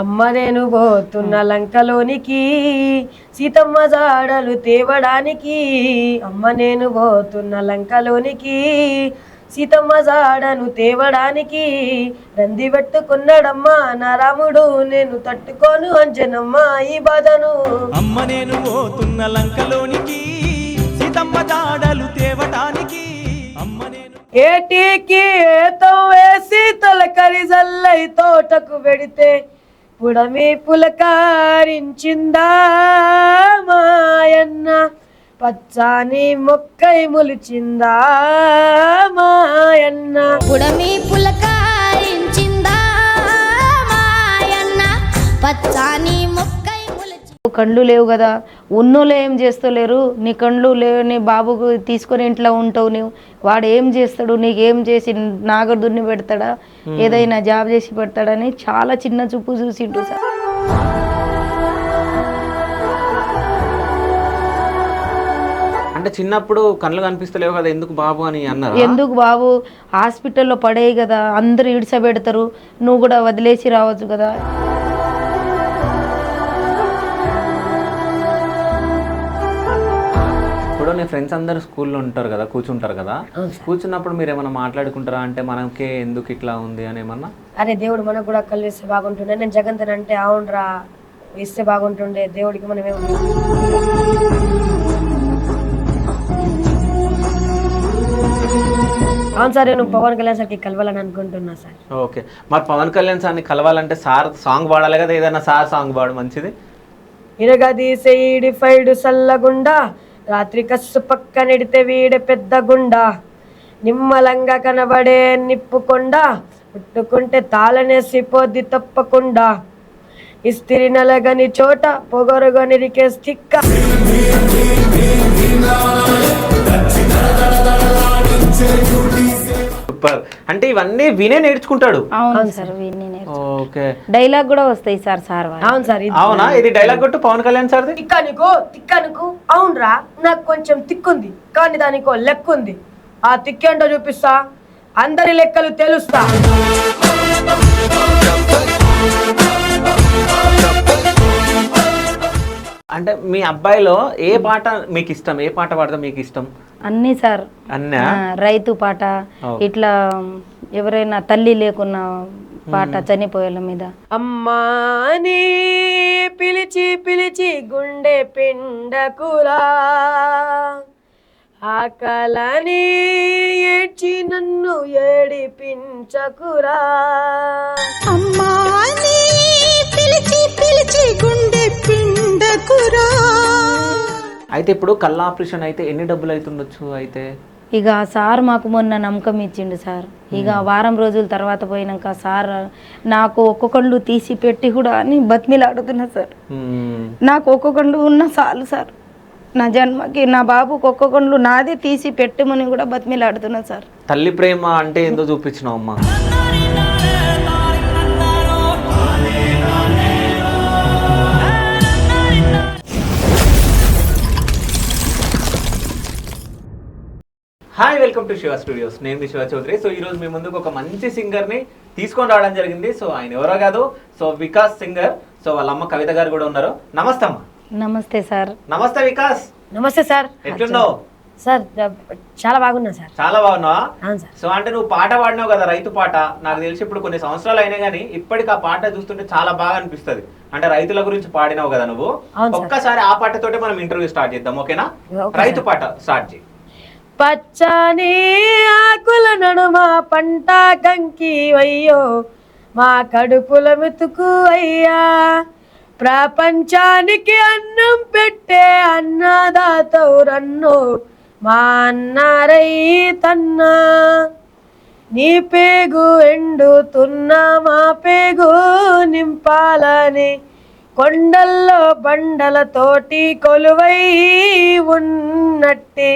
అమ్మ నేను పోతున్న లంకలోనికి సీతమ్మ జాడలు తేవడానికి. అమ్మ నేను పోతున్న లంకలోనికి సీతమ్మ జాడను తేవడానికి. రంది పెట్టుకున్నాడమ్మా నా రాముడు, నేను తట్టుకోను అంజనమ్మా ఈ బాధను. అమ్మ నేను పోతున్న లంకలోనికి సీతమ్మ జాడలు తేవడానికి. అమ్మ నేను ఏటికి ఏతో వేసి తొలకరి జల్లై తోటకు వెడితే పుడమి పులకారించిందా మాయన్న, పచ్చాని మొక్కై ములిచిందా మాయన్న. పుడమి పులకారించిందా మాయన్న, పచ్చాని మొక్కై ములిచి. కండ్లు లేవు కదా, ఉన్నోళ్ళు ఏం చేస్తలేరు, నీ కండ్లు లేవు, నీ బాబుకు తీసుకొని ఇంట్లో ఉంటావు, నీవు వాడు ఏం చేస్తాడు, నీకేం చేసి నాగదున్ని పెడతాడా, ఏదైనా జాబ్ చేసి పెడతాడని చాలా చిన్న చూపు చూసిండు సార్. అంటే చిన్నప్పుడు కళ్ళు కనిపిస్తలేవు కదా, ఎందుకు బాబు అని అన్నారు. ఎందుకు బాబు హాస్పిటల్లో పడేయి కదా, అందరూ ఇడిసబెడతారు, నువ్వు కూడా వదిలేసి రావచ్చు కదా. ఇప్పుడు నీ ఫ్రెండ్స్ అందరు స్కూల్లో ఉంటారు కదా, కూర్చుంటారు కదా, కూర్చున్నప్పుడు మీరు ఏమైనా మాట్లాడుకుంటారా, అంటే మనకే ఎందుకు ఇట్లా ఉంది అని ఏమన్నా? అరే దేవుడు మనకు కూడా కళ్ళు ఇస్తే బాగుంటుండే, నేను జగంతన్ అంటే అవునరా ఇస్తే బాగుంటుండే, దేవుడికి మనం ఏమి. అవును సార్, నేను పవన్ కళ్యాణ్ సార్కి కలవాలని అనుకుంటున్నా సార్. ఓకే, మరి పవన్ కళ్యాణ్ సార్ని కలవాలంటే సార్ సాంగ్ పాడాలి కదా, ఏదైనా సార్ సాంగ్ పాడు మంచిది. ఇరగది సైడ్ ఫైడ్ సల్లగుండా, రాత్రి కస్సు పక్క నెడితే వీడే పెద్ద గుండా, నిమ్మలంగా కనబడే నిప్పుకొండ, ముట్టుకుంటే తాళనేసిపోద్ది తప్పకుండా, ఇస్తిరి నలగని చోట పొగరుగా నిరికే స్టిక్క. సూపర్, అంటే ఇవన్నీ వినే నేర్చుకుంటాడు. అవును సార్, ఓకే, డైలాగ్ కూడా వస్తాయి సార్. సార్ అవును సార్, అవునా, ఇది డైలాగ్ కొట్టు పవన్ కళ్యాణ్ సార్ది. తిక్కనుకో అవునరా, నాకు కొంచెం తిక్కుంది కానీ దానికో లెక్కుంది, ఆ తిక్కేంటో చూపిస్తా, అందరి లెక్కలు తెలుస్తా. అంటే మీ అబ్బాయిలో ఏ పాట మీకు ఇష్టం, ఏ పాట పాడతా మీకు ఇష్టం? అన్నీ సార్, అన్నా రైతు పాట, ఇట్లా ఎవరైనా తల్లి లేకున్న పాట, చనిపోయేల మీద. అమ్మాని పిలిచి పిలిచి గుండె పిండకురా, ఆకలని ఏడ్చి నన్ను ఏడిపించకురా. అమ్మాని పిలిచి పిలిచి గుండె పిండకురా. అయితే ఇప్పుడు కళ్ళ ఆపరేషన్ అయితే ఎన్ని డబ్బులు అవుతుండొచ్చు? అయితే ఇక సార్ మాకు మొన్న నమ్మకం ఇచ్చిండు సార్. ఇక వారం రోజుల తర్వాత పోయినాక సార్ నాకు ఒక్క కళ్ళు తీసి పెట్టి కూడా అని బతిమిలాడుతున్నా సార్. నాకు ఒక్క కళ్ళు ఉన్న చాలు సార్, నా జన్మకి నా బాబుకి ఒక్క కళ్ళు నాదే తీసి పెట్టమని కూడా బతిమిలాడుతున్నా సార్. తల్లి ప్రేమ అంటే ఏందో చూపించినావు అమ్మా. Hi, welcome to Shiva studios. నేను మీ శివ చౌదరి. సో ఈరోజు మీ ముందుకు ఒక మంచి సింగర్ని తీసుకొని రావడం జరిగింది. సో ఆయన ఎవరో కాదు, సో వికాస్ సింగర్. సో వాళ్ళ అమ్మ కవిత గారు కూడా ఉన్నారు. నమస్తే అమ్మ. నమస్తే సార్. నమస్తే వికాస్. నమస్తే సార్. ఎట్లున్నావు సార్? చాలా బాగున్నా సార్. చాలా బాగున్నావా? అవును సార్. సో అంటే నువ్వు పాట పాడినావు కదా, రైతు పాట. నాకు తెలిసి ఇప్పుడు కొన్ని సంవత్సరాలు అయినా కానీ ఇప్పటికి ఆ పాట చూస్తుంటే చాలా బాగా అనిపిస్తుంది. అంటే రైతుల గురించి పాడినావు కదా నువ్వు. ఒక్కసారి ఆ పాటతోటే మనం ఇంటర్వ్యూ స్టార్ట్ చేద్దాం, ఓకేనా? రైతు పాట స్టార్ట్ చేయి. పచ్చని ఆకుల నడుమ పంట కంకి అయ్యో, మా కడుపుల మెతుకు అయ్యా, ప్రపంచానికి అన్నం పెట్టే అన్నదాతౌరన్నో, మా అన్న రైతన్నా. నీ పేగు ఎండుతున్నా మా పేగు నింపాలని, కొండల్లో బండలతోటి కొలువై ఉన్నట్టి,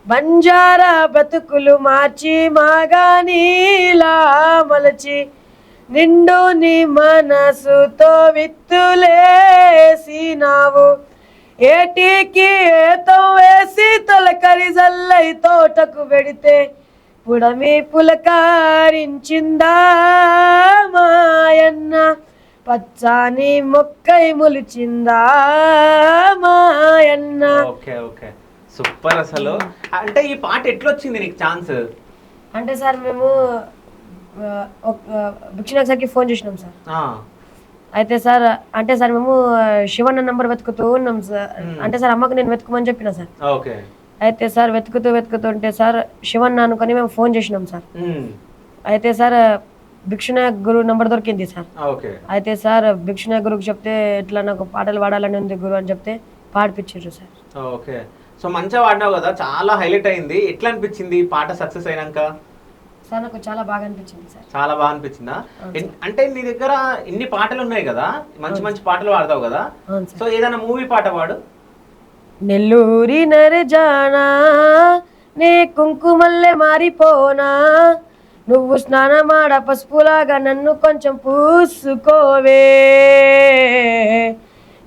బంజారా బతుకులు మార్చి మాగానీలా మలచి, నిండు నీ మనసుతో విత్తులేసినావు, ఏటికి ఏతో వేసి తొలకరి జల్లై తోటకు వెడితే పుడమి పులకారించిందా మాయన్న, పచ్చాని మొక్కై మొలిచిందా మాయన్న. ఓకే ఓకే సూపర్ అసలు. అంటే ఈ పాట ఎట్లొచ్చింది నీకు ఛాన్స్? అంటే సార్ మేము భిక్షునాథ్ సార్కి ఫోన్ చేసినాం సార్. అయితే సార్ అంటే సార్ మేము శివన్న నంబర్ వెతుకుతూ ఉన్నాం సార్. అంటే సార్ అమ్మకు నేను వెతుకుమని చెప్పిన సార్. ఓకే. అయితే సార్ వెతుకుతూ ఉంటే సార్ శివన్న అనుకొని మేము ఫోన్ చేసినాం సార్. అయితే సార్ భిక్షునాయక్ గురు నంబర్ దొరికింది సార్. ఓకే. అయితే సార్ భిక్షునాయక్ గురుకు చెప్తే ఇట్లా నాకు పాటలు పాడాలని ఉంది గురు అని చెప్తే పాడిపించారు సార్. ఓకే. సో మంచిగా పాడినావు కదా, చాలా హైలైట్ అయింది. ఎట్లా అనిపించింది పాట సక్సెస్ అయినాక? సార్ నాకు చాలా బాగా అనిపించింది సార్. చాలా బాగా అనిపించిందా? అంటే నీ దగ్గర ఇన్ని పాటలు ఉన్నాయి కదా, మంచి మంచి పాటలు పాడతావు కదా, సో ఏదైనా మూవీ పాట పాడు. నెల్లూరి నరజానా నే కుంకుమల్లె మారిపోనా, నువ్వు స్నానమాడ పసుపులాగా నన్ను కొంచెం పూసుకోవే,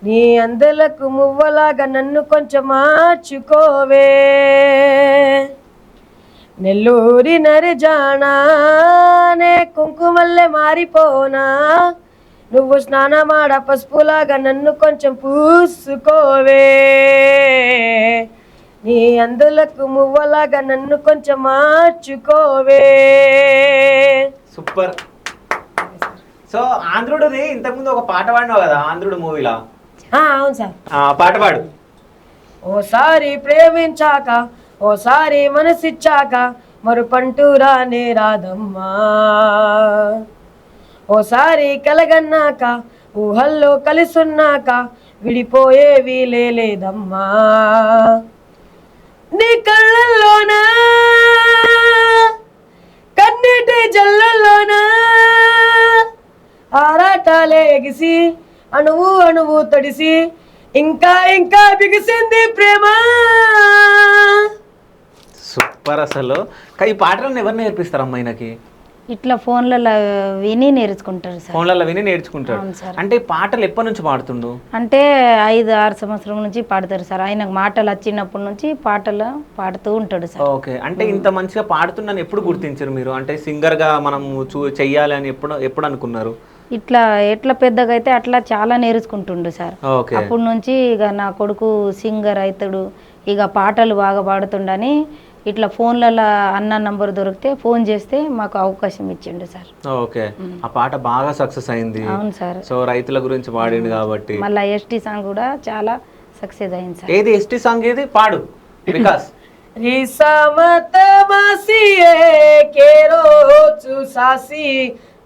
నీ అందలకు మువ్వలాగా నన్ను కొంచెం మార్చుకోవే. నెల్లూరి నరజానా నే కుంకుమల్లె మారిపోనా, నువ్వు స్నానమాడ పసుపులాగా నన్ను కొంచెం పూసుకోవే, నీ అందులకు మువ్వలాగా నన్ను కొంచెం మార్చుకోవే. సూపర్. సో ఆంధ్రుడిది ఇంతకుముందు ఒక పాట పాడినావు కదా ఆంధ్రుడు మూవీలో. అవును సార్. పాట పాడు. ఓసారి ప్రేమించాక ఓసారి మనసిచ్చాక మరుపంటూ రానే రాదమ్మా, ఓసారి కలగన్నాక ఊహల్లో కలిసున్నాక విడిపోయే వీలే లేదమ్మా. నీ కళ్ళల్లోనా కన్నీటి జల్లల్లోనా ఆరాటాలే ఎగిసి అణువు అణువు తడిసి ఇంకా ఇంకా బిగిసింది ప్రేమ. సూపర్ అసలు. ఈ పాటలను ఎవరు నేర్పిస్తారు అమ్మాయినకి? ఇట్లా ఫోన్లలో విని నేర్చుకుంటారు సార్. ఫోన్లలో విని నేర్చుకుంటారు. అవును సార్. అంటే పాటలు ఎప్పటి నుంచి పాడుతుండు? అంటే 5-6 సంవత్సరం నుంచి పాడతారు సార్. ఆయనకు మాటలు వచ్చినప్పటి నుంచి పాటలు పాడుతూ ఉంటాడు సార్. ఓకే. అంటే ఇంత మంచిగా పాడుతున్నాను ఎప్పుడు గుర్తించారు మీరు? అంటే సింగర్ గా మనం చెయ్యాలి అని ఎప్పుడు అనుకున్నారు? ఇట్లా ఎట్లా పెద్దగా అయితే అట్లా చాలా నేర్చుకుంటుండు సార్. ఓకే. అప్పటి నుంచి ఇక నా కొడుకు సింగర్ అవుతాడు, ఇక పాటలు బాగా పాడుతుండని ఇట్లా ఫోన్లలో అన్న నంబర్ దొరికితే ఫోన్ చేస్తే మాకు అవకాశం ఇచ్చిండు సార్. ఓకే. ఆ పాట బాగా సక్సెస్ అయింది. అవును సార్. సో రైతుల గురించి పాడిండు కాబట్టి. మళ్ళీ ఎస్టీ సాంగ్ కూడా చాలా సక్సెస్ అయింది సార్. ఏది ఎస్టీ సాంగ్ ఏది పాడు వికాస్. రిసామత మాసియే కేరో చూసాసి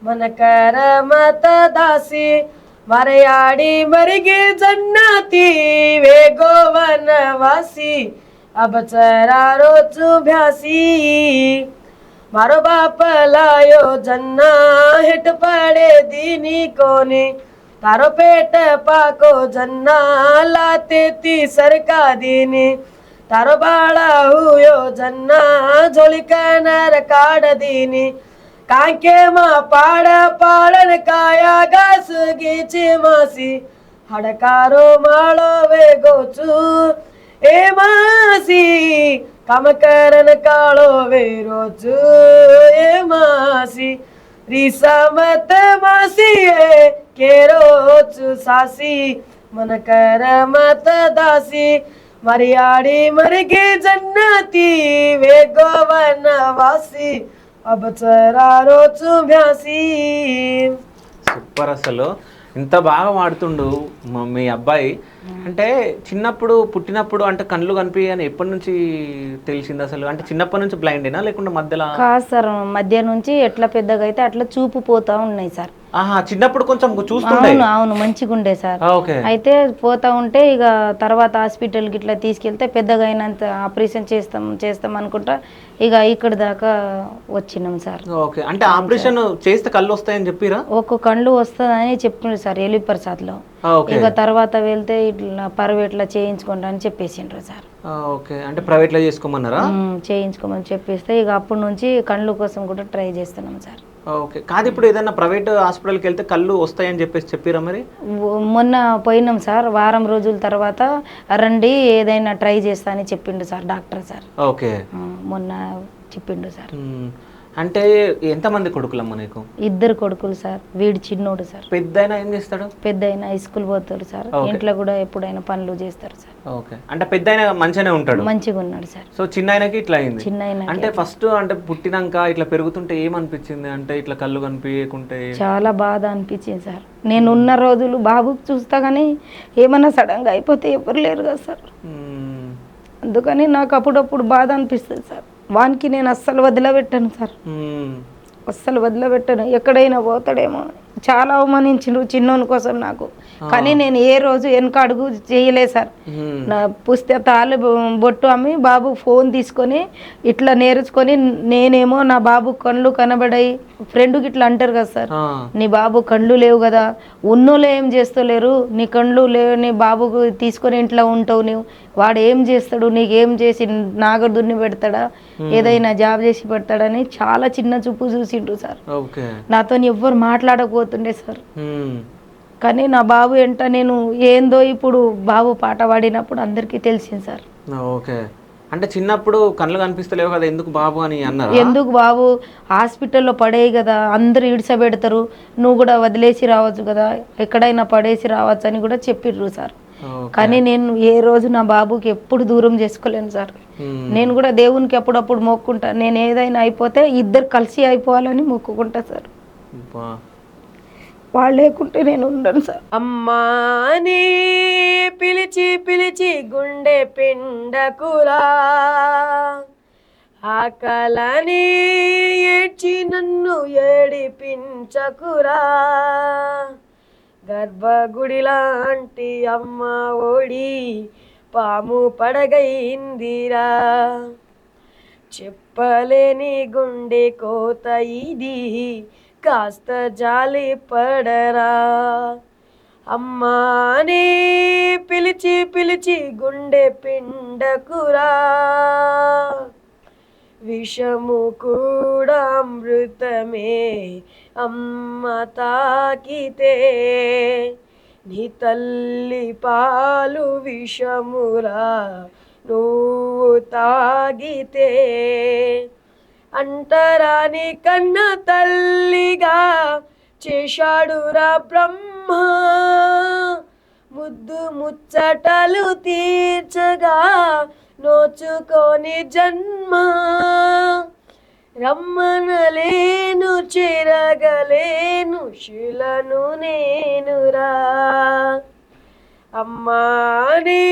మన కరమత దాసి మరయాడి మరిగే జన్నాతి వేగోవనవాసి अब चरारो चुभ्यासी मारो बाप लायो जन्ना हिट पड़े दीनी कोने तारो पेट पाको जन्ना लाते ती सरका दीनी तारो बाड़ा हुयो जन्ना झोलिका नर काड़ दीनी कांके मा पाड़ पाड़न काया गास गीची मासी हड़कारो मालो वे गोचू ए मासी कमकरन कालो वे रोजू ए मासी रीसा मत मासी के रोचू सासी मन कर मत दासी मरियाड़ी मरगे जन्नती वे गोवनवासी अब चरा रोचू भ्यासी. సూపర్ అసలు. ఇంత బాగా వాడుతుండు మీ అబ్బాయి. అంటే చిన్నప్పుడు పుట్టినప్పుడు అంటే కళ్ళు కనిపించని ఎప్పటి నుంచి తెలిసింది అసలు? అంటే చిన్నప్పటి నుంచి బ్లైండేనా లేకుంటే మధ్యలో? కాదు సార్, మధ్య నుంచి ఎట్లా పెద్దగా అయితే అట్లా చూపు పోతా ఉన్నాయి సార్. చిన్నప్పుడు కొంచెం చూస్తుండే. అవును మంచిగా ఉండే సార్. ఓకే. అయితే పోతా ఉంటే ఇక తర్వాత హాస్పిటల్కి ఇట్లా తీసుకెళ్తే పెద్దగా అయినంత ఆపరేషన్ చేస్తాం అనుకుంటా ఇక ఇక్కడ దాకా వచ్చినాం సార్. ఓకే. అంటే ఆపరేషన్ చేస్తే కళ్ళు వస్తాయని చెప్పిరా? ఒక్క కళ్ళు వస్తుందని చెప్పిండ్రు సార్ ఎలిప్రసాద్లో. ఇక తర్వాత వెళ్తే ఇట్లా ప్రైవేట్లో చేయించుకోండి అని చెప్పేసిండ్రు సార్. ఓకే. అంటే ప్రైవేట్లో చేసుకోమన్నారా? చేయించుకోమని చెప్పేస్తే ఇక అప్పటి నుంచి కళ్ళు కోసం కూడా ట్రై చేస్తున్నాం సార్. ఓకే. కాదు ఇప్పుడు ఏదైనా ప్రైవేట్ హాస్పిటల్కి వెళ్తే కళ్ళు వస్తాయని చెప్పిరా మరి? మొన్న పోయినాం సార్, వారం రోజుల తర్వాత రండి ఏదైనా ట్రై చేస్తా అని చెప్పిండు సార్ డాక్టర్ సార్. ఓకే. మొన్న చెప్పిండు సార్. అంటే ఎంతమంది కొడుకులమ్మ నీకు? 2 కొడుకులు సార్, వీడు చిన్నోడు సార్. పెద్దయినా ఏం చేస్తాడు? పెద్దయినా హై స్కూల్ పోతాడు సార్, ఇంట్లో కూడా ఎప్పుడైనా పనులు చేస్తారు సార్. ఓకే, అంటే పెద్దయినా మంచిగానే ఉంటాడు? మంచిగా ఉన్నాడు సార్. సో చిన్నయనకి ఇట్లా అయింది? చిన్నయినా అంటే ఫస్ట్ అంటే పుట్టినాక ఇట్లా పెరుగుతుంటే ఏమనిపించింది? అంటే ఇట్లా కళ్ళు కనిపించకుంటే చాలా బాధ అనిపించింది సార్. నేను ఉన్న రోజులు బాబుకి చూస్తా కానీ ఏమన్నా సడన్గా అయిపోతే ఎవరు లేరు కదా సార్. అందుకని నాకు అప్పుడప్పుడు బాధ అనిపిస్తుంది సార్. వానికి నేను అస్సలు వదిలిపెట్టాను సార్, అస్సలు వదిలిపెట్టాను. ఎక్కడైనా పోతాడేమో, చాలా అవమానించిండు చిన్నోని కోసం నాకు. కానీ నేను ఏ రోజు వెనక అడుగు చేయలేదు సార్. నా పుస్తకాలు బొట్టు అమ్మి బాబు ఫోన్ తీసుకొని ఇట్లా నేర్చుకొని, నేనేమో నా బాబు కళ్ళు కనబడాయి. ఫ్రెండ్కి ఇట్లా అంటారు కదా సార్, నీ బాబు కళ్ళు లేవు కదా, ఉన్నోళ్ళు ఏం చేస్తలేరు, నీ కళ్ళు లేవు, నీ బాబుకు తీసుకొని ఇంట్లో ఉంటావు, నీవు వాడు ఏం చేస్తాడు, నీకేం చేసి నాగదున్ని పెడతాడా, ఏదైనా జాబ్ చేసి పెడతాడని చాలా చిన్న చూపు చూసిండ్రు సార్. నాతో ఎవ్వరు మాట్లాడకపోతుండే సార్. కానీ నా బాబు ఎంట నేను ఏందో ఇప్పుడు బాబు పాట పాడినప్పుడు అందరికీ తెలిసింది సార్. ఓకే, అంటే చిన్నప్పుడు కళ్ళు కనిపిస్తలేవు కదా, ఎందుకు బాబు అని అన్నారు? ఎందుకు బాబు, హాస్పిటల్లో పడేయి కదా, అందరూ ఇడిసబెడతారు, నువ్వు కూడా వదిలేసి రావచ్చు కదా, ఎక్కడైనా పడేసి రావచ్చు అని కూడా చెప్పిర్రు సార్. కానీ నేను ఏ రోజు నా బాబుకి ఎప్పుడు దూరం చేసుకోలేను సార్. నేను కూడా దేవునికి అప్పుడప్పుడు మొక్కుంటా, నేను ఏదైనా అయిపోతే ఇద్దరు కలిసి అయిపోవాలని మొక్కుకుంటా సార్. వాళ్ళు లేకుంటే నేను ఉండను సార్. అమ్మాని పిలిచి పిలిచి గుండె పిండకురా, ఆకలని ఏడ్చి నన్ను ఏడిపించకురా, గర్భగుడి లాంటి అమ్మ ఓడి పాము పడగైందిరా, చెప్పలేని గుండె కోత ఇది, కాస్త జాలి పడరా, అమ్మాని పిలిచి పిలిచి గుండె పిండకురా, విషము కూడా అమృతమే అమ్మ తాకితే, నీ తల్లి పాలు విషమురా నువ్వు తాగితే, అంటరాని కన్న తల్లిగా చేశాడురా బ్రహ్మ, ముద్దు ముచ్చటలు తీర్చగా నోచుకొని జన్మ, రమ్మనలేను చెరగలేను శిలను నేనురా, అమ్మాని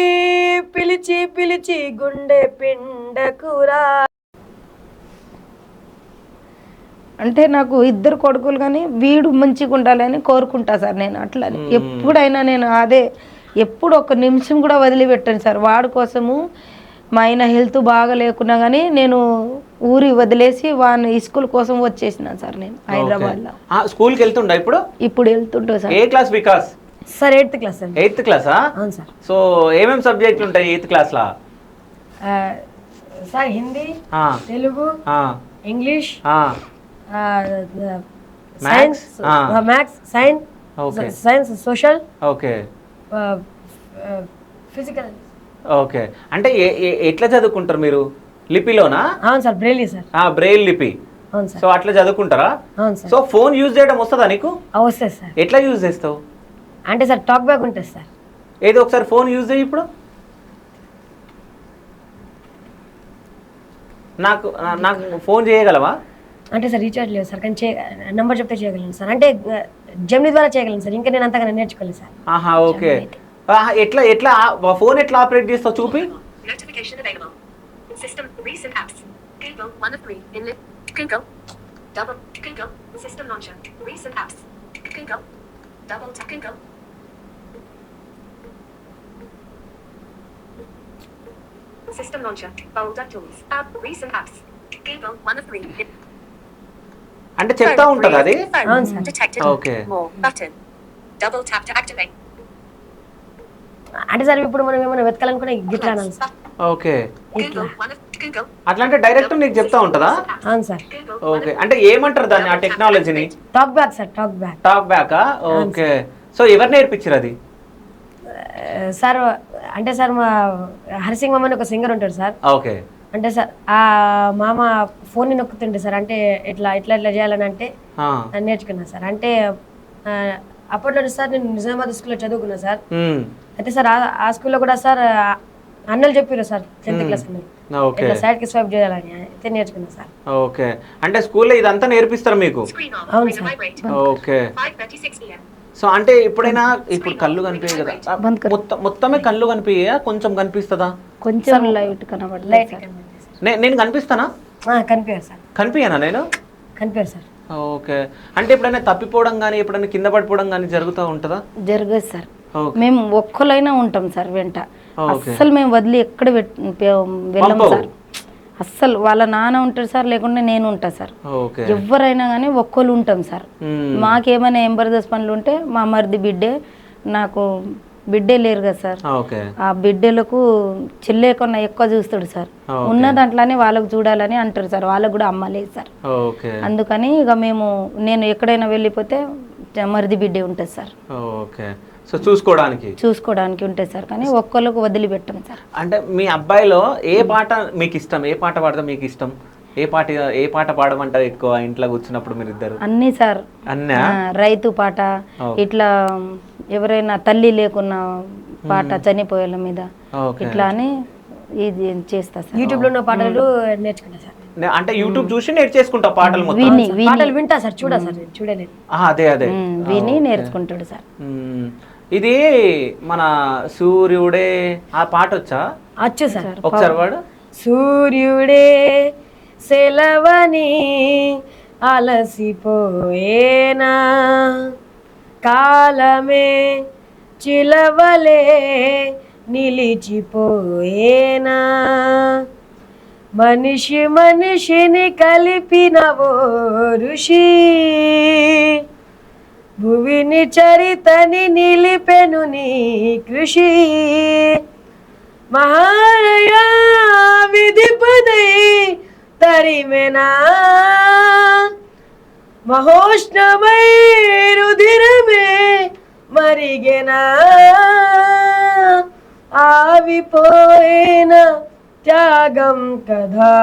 పిలిచి పిలిచి గుండె పిండకురా. అంటే నాకు 2 కొడుకులు కానీ వీడు మంచిగా ఉండాలని కోరుకుంటా సార్. నేను అట్లా ఎప్పుడైనా నేను అదే ఎప్పుడు ఒక నిమిషం కూడా వదిలిపెట్టాను సార్. వాడి కోసము మా ఆయన హెల్త్ బాగా లేకున్నా కానీ నేను ఊరి వదిలేసి వాడిని స్కూల్ కోసం వచ్చేసినాను సార్. నేను హైదరాబాద్లో స్కూల్కి వెళ్తుండా? ఇప్పుడు వెళ్తుంటా సార్. ఏ class Vikas? Sir 8th class. 8th క్లాసా? అవును సార్. సో ఏమేమి సబ్జెక్టులు ఉంటాయి 8th క్లాస్లో? Sir Hindi, Telugu, English, science, maths, science, social, okay, physical. Okay, అంటే ఎట్లా చదువుకుంటారు మీరు? లిపిలోనా? అవును సార్, బ్రెయిలీ సార్. బ్రెయిల్ లిపి. అవును సార్. సో అట్లా చదువుకుంటారా? అవును సార్. సో ఫోన్ యూజ్ చేయడం వస్తుందా నీకు? వస్తుంది సార్. ఎట్లా యూజ్ చేస్తావు? అంటే సార్ టాక్ బ్యాక్ ఉంటుంది సార్. ఏదో ఒకసారి ఫోన్ యూజ్ చేయి ఇప్పుడు. నాకు ఫోన్ చేయగలవా? అంటే సార్ రీఛార్జ్ లేదు సార్, కానీ నంబర్ చెప్తే చేయగలను సార్. అంటే జెమినీ ద్వారా చేయగలను సార్, ఇంకా నేను అంతగా నేర్చుకోలేదు సార్. ఓకే, ఎట్లా ఎట్లా ఫోన్ ఎట్లా ఆపరేట్ చేస్తావు చూపి. Notification available. System recent apps. Google 1 of 3. Inlet. Google. Double. Google. System launcher. Recent apps. Google. Double tap Google. System launcher. Folder tools. App. Recent apps. Google 1 of 3. అంటే చెప్తా ఉంటది అది. Detected. Okay. More button. Double tap to activate. అంటే sir ఇప్పుడు మనం ఏమైనా వెతకాలనుకునే గిట్లా అనాలి sir. Okay, Google 1 of Google. అట్లా అంటే డైరెక్ట్ నీకు చెప్తా ఉంటదా? అవును సార్. ఓకే, అంటే ఏమంటారు దాన్ని, ఆ టెక్నాలజీని? Talk back sir. Talk back. Talk బ్యాకా? ఓకే. సో ఎవరు నేర్పించారు అది? సార్ అంటే సార్ మా హరిసింగ్ మమ్మని ఒక సింగర్ ఉంటాడు సార్. ఓకే. అంటే సార్ ఆ మామ ఫోన్ నొక్కుతుండే సార్, అంటే ఇట్లా ఇట్లా ఇట్లా చేయాలని అంటే నేను నేర్చుకున్నా సార్. అంటే అప్పట్లో సార్ నేను నిజామాబాద్ స్కూల్లో చదువుకున్నా సార్. అయితే సార్ ఆ స్కూల్లో కూడా సార్ అన్నలు చెప్పారు సార్ 10th క్లాస్ అన్నలు ఇట్లా సైడ్ కి స్వైప్ చేయాలని, అయితే నేర్చుకున్నా సార్. ఓకే, అంటే స్కూల్లో ఇదంతా నేర్పిస్తారు మీకు? Screen off. అవును Reason sir. vibrate. Okay. 5:36 p.m. So అంటే ఎప్పుడైనా ఇప్పుడు కళ్ళు కనిపించే కదా, మొత్తమే కళ్ళు కనిపించా, కొంచెం కనిపిస్తుందా? కొంచెం లైట్ కనబడలేదు లైట్ సార్. నేను కనిపిస్తానా? కనిపించారు సార్. కనిపించానా నేను? కనిపించారు సార్. ఓకే, అంటే ఎప్పుడైనా తప్పిపోవడం కానీ ఎప్పుడైనా కింద పడిపోవడం కానీ జరుగుతూ ఉంటుందా? జరగదు సార్. ఓకే. మేము ఒక్కలైనా ఉంటాం సార్ వెంట. ఓకే. అస్సలు మేము వదిలి ఎక్కడ వెళ్ళము సార్. అస్సలు వాళ్ళ నాన్న ఉంటాడు సార్, లేకుంటే నేను ఉంటా సార్. ఓకే. ఎవరైనా కానీ ఒక్కరు ఉంటాం సార్. మాకేమైనా ఎంబర్దస్ పనులు ఉంటే మా మరిది బిడ్డే, నాకు బిడ్డే లేరు కదా సార్, ఓకే. ఆ బిడ్డలకు చెల్లె కన్నా ఎక్కువ చూస్తాడు సార్. ఉన్న దాంట్లోనే వాళ్ళకు చూడాలని అంటారు సార్. వాళ్ళకు కూడా అమ్మ లేదు సార్. ఓకే. అందుకని ఇక నేను ఎక్కడైనా వెళ్ళిపోతే మరిది బిడ్డే ఉంటుంది సార్. ఓకే. సో చూసుకోవడానికి ఉంటుంది సార్, కానీ ఒక్కళ్ళకు వదిలిపెట్టం సార్. అంటే మీ అబ్బాయిలో ఏ పాట మీకు ఇష్టం? ఏ పాట పాడదా మీకు ఇష్టం? ఏ పాట పాడమంటారు ఎక్కువ ఇంట్లో కూర్చున్నప్పుడు మీరు ఇద్దరు? అన్నీ సార్. అన్నా? రైతు పాట, ఇట్లా ఎవరైనా తల్లి లేకున్న పాట, చనిపోయేల మీద ఇట్లా అని ఇది చేస్తా సార్. యూట్యూబ్ లో ఉన్న పాటలు నేర్చుకున్నా సార్. అంటే యూట్యూబ్ చూసి నేర్చేసుకుంటా పాటలు మొత్తం? పాటలు వింటా సార్, చూడలేదు. అదే విని నేర్చుకుంటాడు సార్. ఇది మన సూర్యుడే ఆ పాట వచ్చా? వచ్చు సార్. ఒకసారి వాడు. సూర్యుడే సెలవని అలసిపోయేనా, కాలమే చిలవలే నిలిచిపోయేనా, మనిషి మనిషిని కలిపిన ఓ ఋషి, భువిని చరితని నిలిపెను నీ కృషి, మహారయ విధిపదై తరిమెనా, మహోష్ణమై రుధిరమే మరిగెనా, ఆవిపోయిన త్యాగం కదా,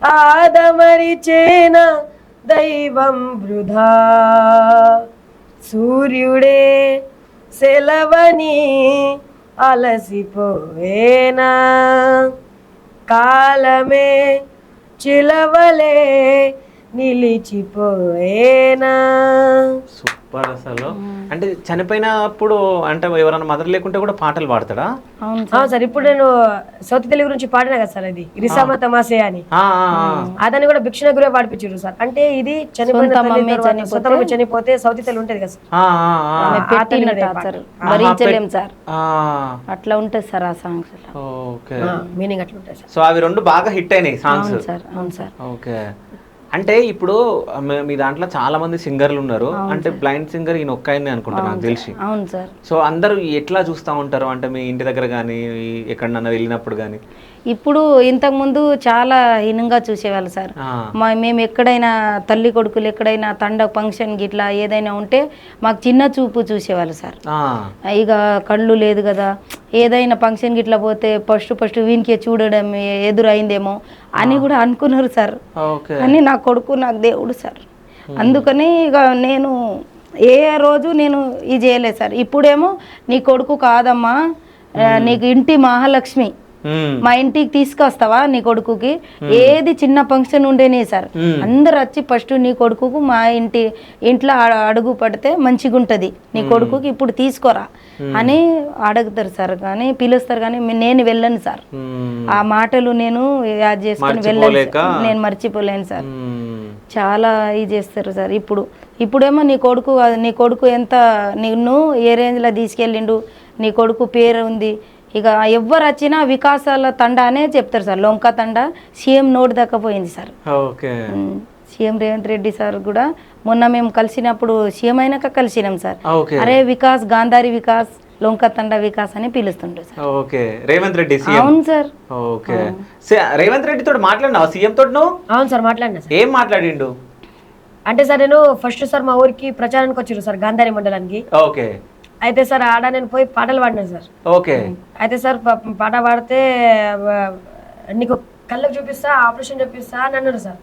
ఆదమరిచేన దైవం వృధా, సూర్యుడే సెలవని అలసిపోయేనా, కాలమే చిలవలే నిలిచిపోయేనా. సూపర్ అసలు. అంటే చనిపోయినప్పుడు అంటే ఎవరైనా మదర్ లేకుంటే కూడా పాటలు పాడతాడా? అవును సార్. ఇప్పుడు నేను సౌత్ తెలుగు గురించి పాడినా కదా సార్, అది ఇరిసామ తమాసే అని, అదని కూడా భిక్షణ గురే పాడిపించారు సార్. అంటే ఇది చనిపోతే సౌత్ తెలుగు ఉంటది కదా సార్, భరించలేం సార్, అట్లా ఉంటది సార్ ఆ సాంగ్స్. మీనింగ్ అట్లా ఉంటుంది సార్. సో అవి రెండు బాగా హిట్ అయినాయి సాంగ్స్. అవును సార్. ఓకే. అంటే ఇప్పుడు మీ దాంట్లో చాలా మంది సింగర్లు ఉన్నారు. అంటే బ్లైండ్ సింగర్ ఈయన ఒక్కనే అనుకుంటా నాకు తెలిసి. అవును సార్. సో అందరూ ఎట్లా చూస్తూ ఉంటారు అంటే మీ ఇంటి దగ్గర కానీ ఎక్కడన్నా వెళ్ళినప్పుడు కానీ? ఇప్పుడు ఇంతకుముందు చాలా హీనంగా చూసేవాళ్ళు సార్. మేము ఎక్కడైనా తల్లి కొడుకులు ఎక్కడైనా తండ ఫంక్షన్ గిట్లా ఏదైనా ఉంటే మాకు చిన్న చూపు చూసేవాళ్ళు సార్. ఇక కళ్ళు లేదు కదా, ఏదైనా ఫంక్షన్ గిట్లా పోతే ఫస్ట్ వీనికే చూడడం ఎదురైందేమో అని కూడా అనుకున్నారు సార్. కానీ నా కొడుకు నాకు దేవుడు సార్. అందుకని ఇక నేను ఏ రోజు నేను ఇది చేయలేదు సార్. ఇప్పుడేమో నీ కొడుకు కాదమ్మా, నీకు ఇంటి మహాలక్ష్మి, మా ఇంటికి తీసుకొస్తావా నీ కొడుకుకి, ఏది చిన్న ఫంక్షన్ ఉండేనే సార్ అందరు వచ్చి ఫస్ట్ నీ కొడుకుకు మా ఇంట్లో అడుగు పడితే మంచిగా ఉంటది, నీ కొడుకుకి ఇప్పుడు తీసుకోరా అని అడుగుతారు సార్. కానీ పిలుస్తారు, కానీ నేను వెళ్ళను సార్. ఆ మాటలు నేను యాద్ చేసుకుని వెళ్ళను, నేను మర్చిపోలేను సార్. చాలా ఇది చేస్తారు సార్. ఇప్పుడేమో నీ కొడుకు ఎంత నిన్ను ఏ రేంజ్లో తీసుకెళ్ళిండు, నీ కొడుకు పేరు ఉంది. ఇక ఎవ్వరు వచ్చినా వికాసాల తండ అనే చెప్తారు సార్. లొంక తండ సీఎం నోటి దాకా పోయింది sir. CM Revanth Reddy sir కూడా మొన్న మేము కలిసినప్పుడు సీఎం అయినాక కలిసినాం సార్. అరే వికాస్, గాంధారి వికాస్, లొంక తండ వికాస్ అని పిలుస్తుంటారు sir. Okay. Revanth Reddy CM. అవును సార్. ఓకే. రేవంత్ రెడ్డి తోటి మాట్లాడినావా సీఎం తోటి నువ్వు? అవును సార్, మాట్లాడినా సార్. ఏం మాట్లాడిండు అంటే సార్ నేను ఫస్ట్ సార్ మా ఊరికి ప్రచారానికి వచ్చారు సార్, గాంధారి మండలానికి. ఓకే. అయితే సార్ ఆడ నేను పోయి పాటలు పాడినాను సార్. ఓకే. అయితే సార్ పాట పాడితే నీకు కళ్ళకు చూపిస్తా, ఆపరేషన్ చూపిస్తా అని అన్నారు సార్.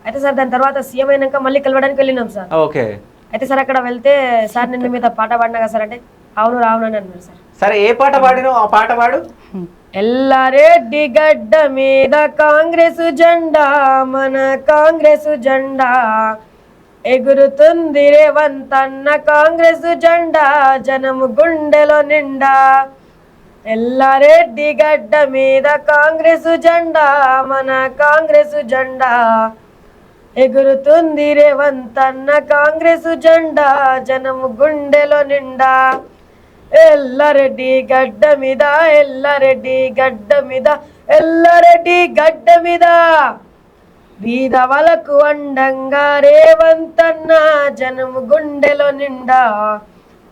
అయితే సార్ దాని తర్వాత సీఎం అయినాక మళ్ళీ కలవడానికి వెళ్ళినాం సార్. ఓకే. అయితే సార్ అక్కడ వెళ్తే సార్ నిన్న మీద పాట పాడినా కదా సార్ అంటే అవును రావును అని అన్నారు సార్. సరే ఏ పాట పాడినావు? ఆ పాట పాడు. ఎల్లారెడ్డి గడ్డ మీద కాంగ్రెస్ జెండా, మన కాంగ్రెస్ జెండా ఎగురుతుంది రేవంతన్న కాంగ్రెస్ జెండా, జనము గుండెలో నిండా. ఎల్లారెడ్డి గడ్డ మీద కాంగ్రెస్ జెండా, మన కాంగ్రెస్ జెండా ఎగురుతుంది రేవంతన్న కాంగ్రెస్ జెండా, జనము గుండెలో నిండా. ఎల్లారెడ్డి గడ్డ మీద, ఎల్లారెడ్డి గడ్డ మీద, ఎల్లారెడ్డి గడ్డ మీద బీదవలకు అండంగా రేవంతన్న, జనము గుండెలో నిండా.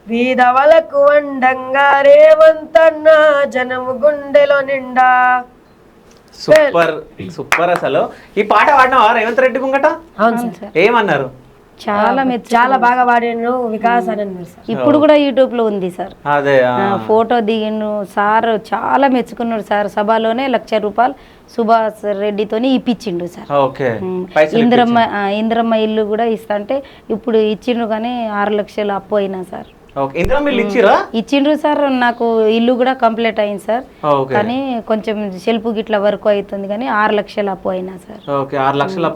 బీదవలకు అండంగా రేవంతన్న, జనము గుండెలో నిండా. Super super. అసలు ఈ పాట పాడినావా రేవంత్ రెడ్డి ముంగట? అవును సార్. ఏమన్నారు? చాలా బాగా పాడాను వికాస్ అని అన్నారు సార్. ఇప్పుడు కూడా యూట్యూబ్ లో ఉంది సార్. అదే ఫోటో దిగిండు సార్, చాలా మెచ్చుకున్నాడు సార్. సభలోనే 1,00,000 రూపాయలు సుభాష్ రెడ్డితోని ఇప్పించిండు సార్. ఓకే. ఇంద్రమ్మ ఇల్లు కూడా ఇస్తా అంటే ఇప్పుడు ఇచ్చిండ్రు, కానీ 6 లక్షలు అప్పు అయినా సార్. ఇచ్చిండ్రు సార్. నాకు ఇల్లు కూడా కంప్లీట్ అయింది సార్, కానీ కొంచెం సెల్ఫ్ గిట్ల వర్క్ అవుతుంది, కానీ 6 లక్షలు అప్పు అయినా సార్. 6 లక్షలు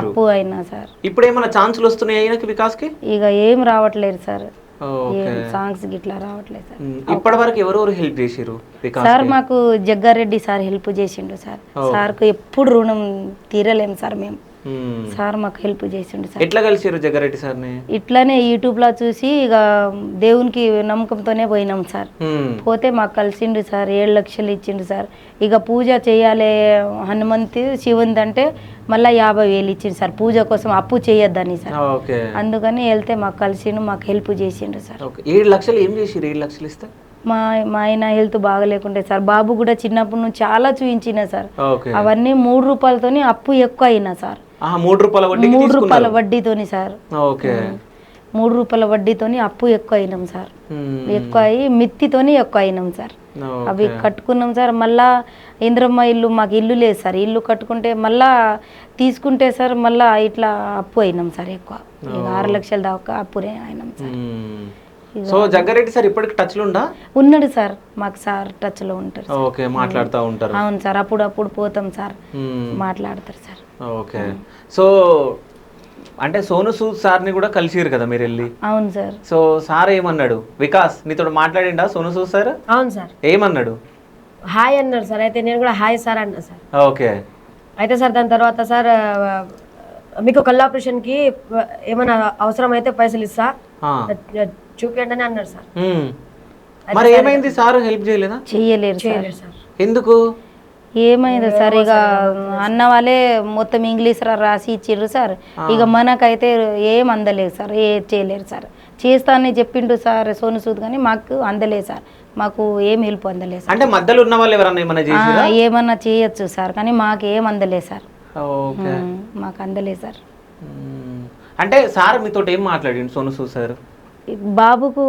అప్పు అయినా సార్. ఇప్పుడు ఏమైనా ఛాన్సులు వస్తున్నాయి వికాస్ కి? ఇక ఏం రావట్లేదు సార్, సాంగ్స్ గిట్లా రావట్లేదు సార్. ఇప్పటి వరకు ఎవరెవరు హెల్ప్ చేసిరు సార్? మాకు జగ్గారెడ్డి సార్ హెల్ప్ చేసిండు సార్. సార్కు ఎప్పుడు రుణం తీరలేము సార్ మేము. సార్ మాకు హెల్ప్ చేసిండు సార్. ఎట్లా కలిసిరు జగ్గారెడ్డి సార్ని? ఇట్లానే యూట్యూబ్ లో చూసి ఇక దేవునికి నమ్మకంతోనే పోయినాం సార్. పోతే మాకు కలిసిండు సార్. 7 లక్షలు ఇచ్చిండు సార్. ఇక పూజ చేయాలి హనుమంతు శివుంది అంటే మళ్ళీ 50,000 ఇచ్చిండు సార్. పూజ కోసం అప్పు చేయొద్దని సార్. అందుకని వెళ్తే మాకు కలిసిండు, మాకు హెల్ప్ చేసిండు సార్. 7 లక్షలు ఏం చేసిరు? 7 లక్షలు ఇస్తే మా ఆయన హెల్త్ బాగలేకుంటే సార్, బాబు కూడా చిన్నప్పటి నుంచి చాలా చూయించిన సార్. అవన్నీ 3 రూపాయలతోని అప్పు ఎక్కువ అయినా సార్. 3 రూపాయల వడ్డీతోని సార్. 3 రూపాయల వడ్డీతోని అప్పు ఎక్కువ అయినాం సార్. ఎక్కువ అయ్యి మిత్తితోని ఎక్కువ అయినాం సార్. అవి కట్టుకున్నాం సార్. మళ్ళా ఇంద్రమ్మ ఇల్లు, మాకు ఇల్లు లేదు సార్. ఇల్లు కట్టుకుంటే మళ్ళా తీసుకుంటే సార్ మళ్ళా ఇట్లా అప్పు అయినాం సార్. ఎక్కువ 6 లక్షల దాకా అప్పునే అయినాం సార్. సో జగ్గారెడ్డి సార్ ఇప్పటికి టచ్ లో ఉన్నాడు సార్. మాకు సార్ టచ్ లో ఉంటారు. ఓకే. మాట్లాడుతూ ఉంటారు? అవును సార్. అప్పుడప్పుడు పోతాం సార్, మాట్లాడతారు సార్. ఓకే. సో అంటే సోను సూద్ సార్ని కూడా కలిసిరు కదా మీరు వెళ్ళి? అవును సార్. సో సార్ ఏమన్నాడు? వికాస్ నీతో మాట్లాడిండా సోను సూద్ సార్? అవును సార్. ఏమన్నాడు? హాయ్ అన్నారు సార్. అయితే నేను కూడా హాయ్ సార్ అన్నా సార్. ఓకే. అయితే సార్ దాని తర్వాత సార్ మీకు కళ్ళ ఆపరేషన్ కి ఏమైనా అవసరం అయితే పైసలు ఇస్తా చూపించండి అని అన్నారు సార్. మరి ఏమైంది? సార్ హెల్ప్ చేయలేదా? చేయలేరు సార్. ఎందుకు? ఏమైంది సార్? ఇక అన్న వాళ్ళే మొత్తం ఇంగ్లీష్ రాసి ఇచ్చిర్రు సార్. ఇక మనకైతే ఏం అందలేదు సార్, ఏం చేయలేరు సార్. చేస్తానని చెప్పిండు సార్ సోను సూద్, కానీ మాకు అందలేదు సార్. మాకు ఏం హెల్ప్ అందలేదు సార్. అంటే మధ్యలో ఉన్న వాళ్ళు ఎవరన్నా ఏమన్నా చేయొచ్చు సార్, కానీ మాకు ఏం అందలేదు సార్. మాకు అందలేదు సార్. అంటే సార్ మీతో ఏం మాట్లాడిండు సోను సూద్ సార్? బాబుకు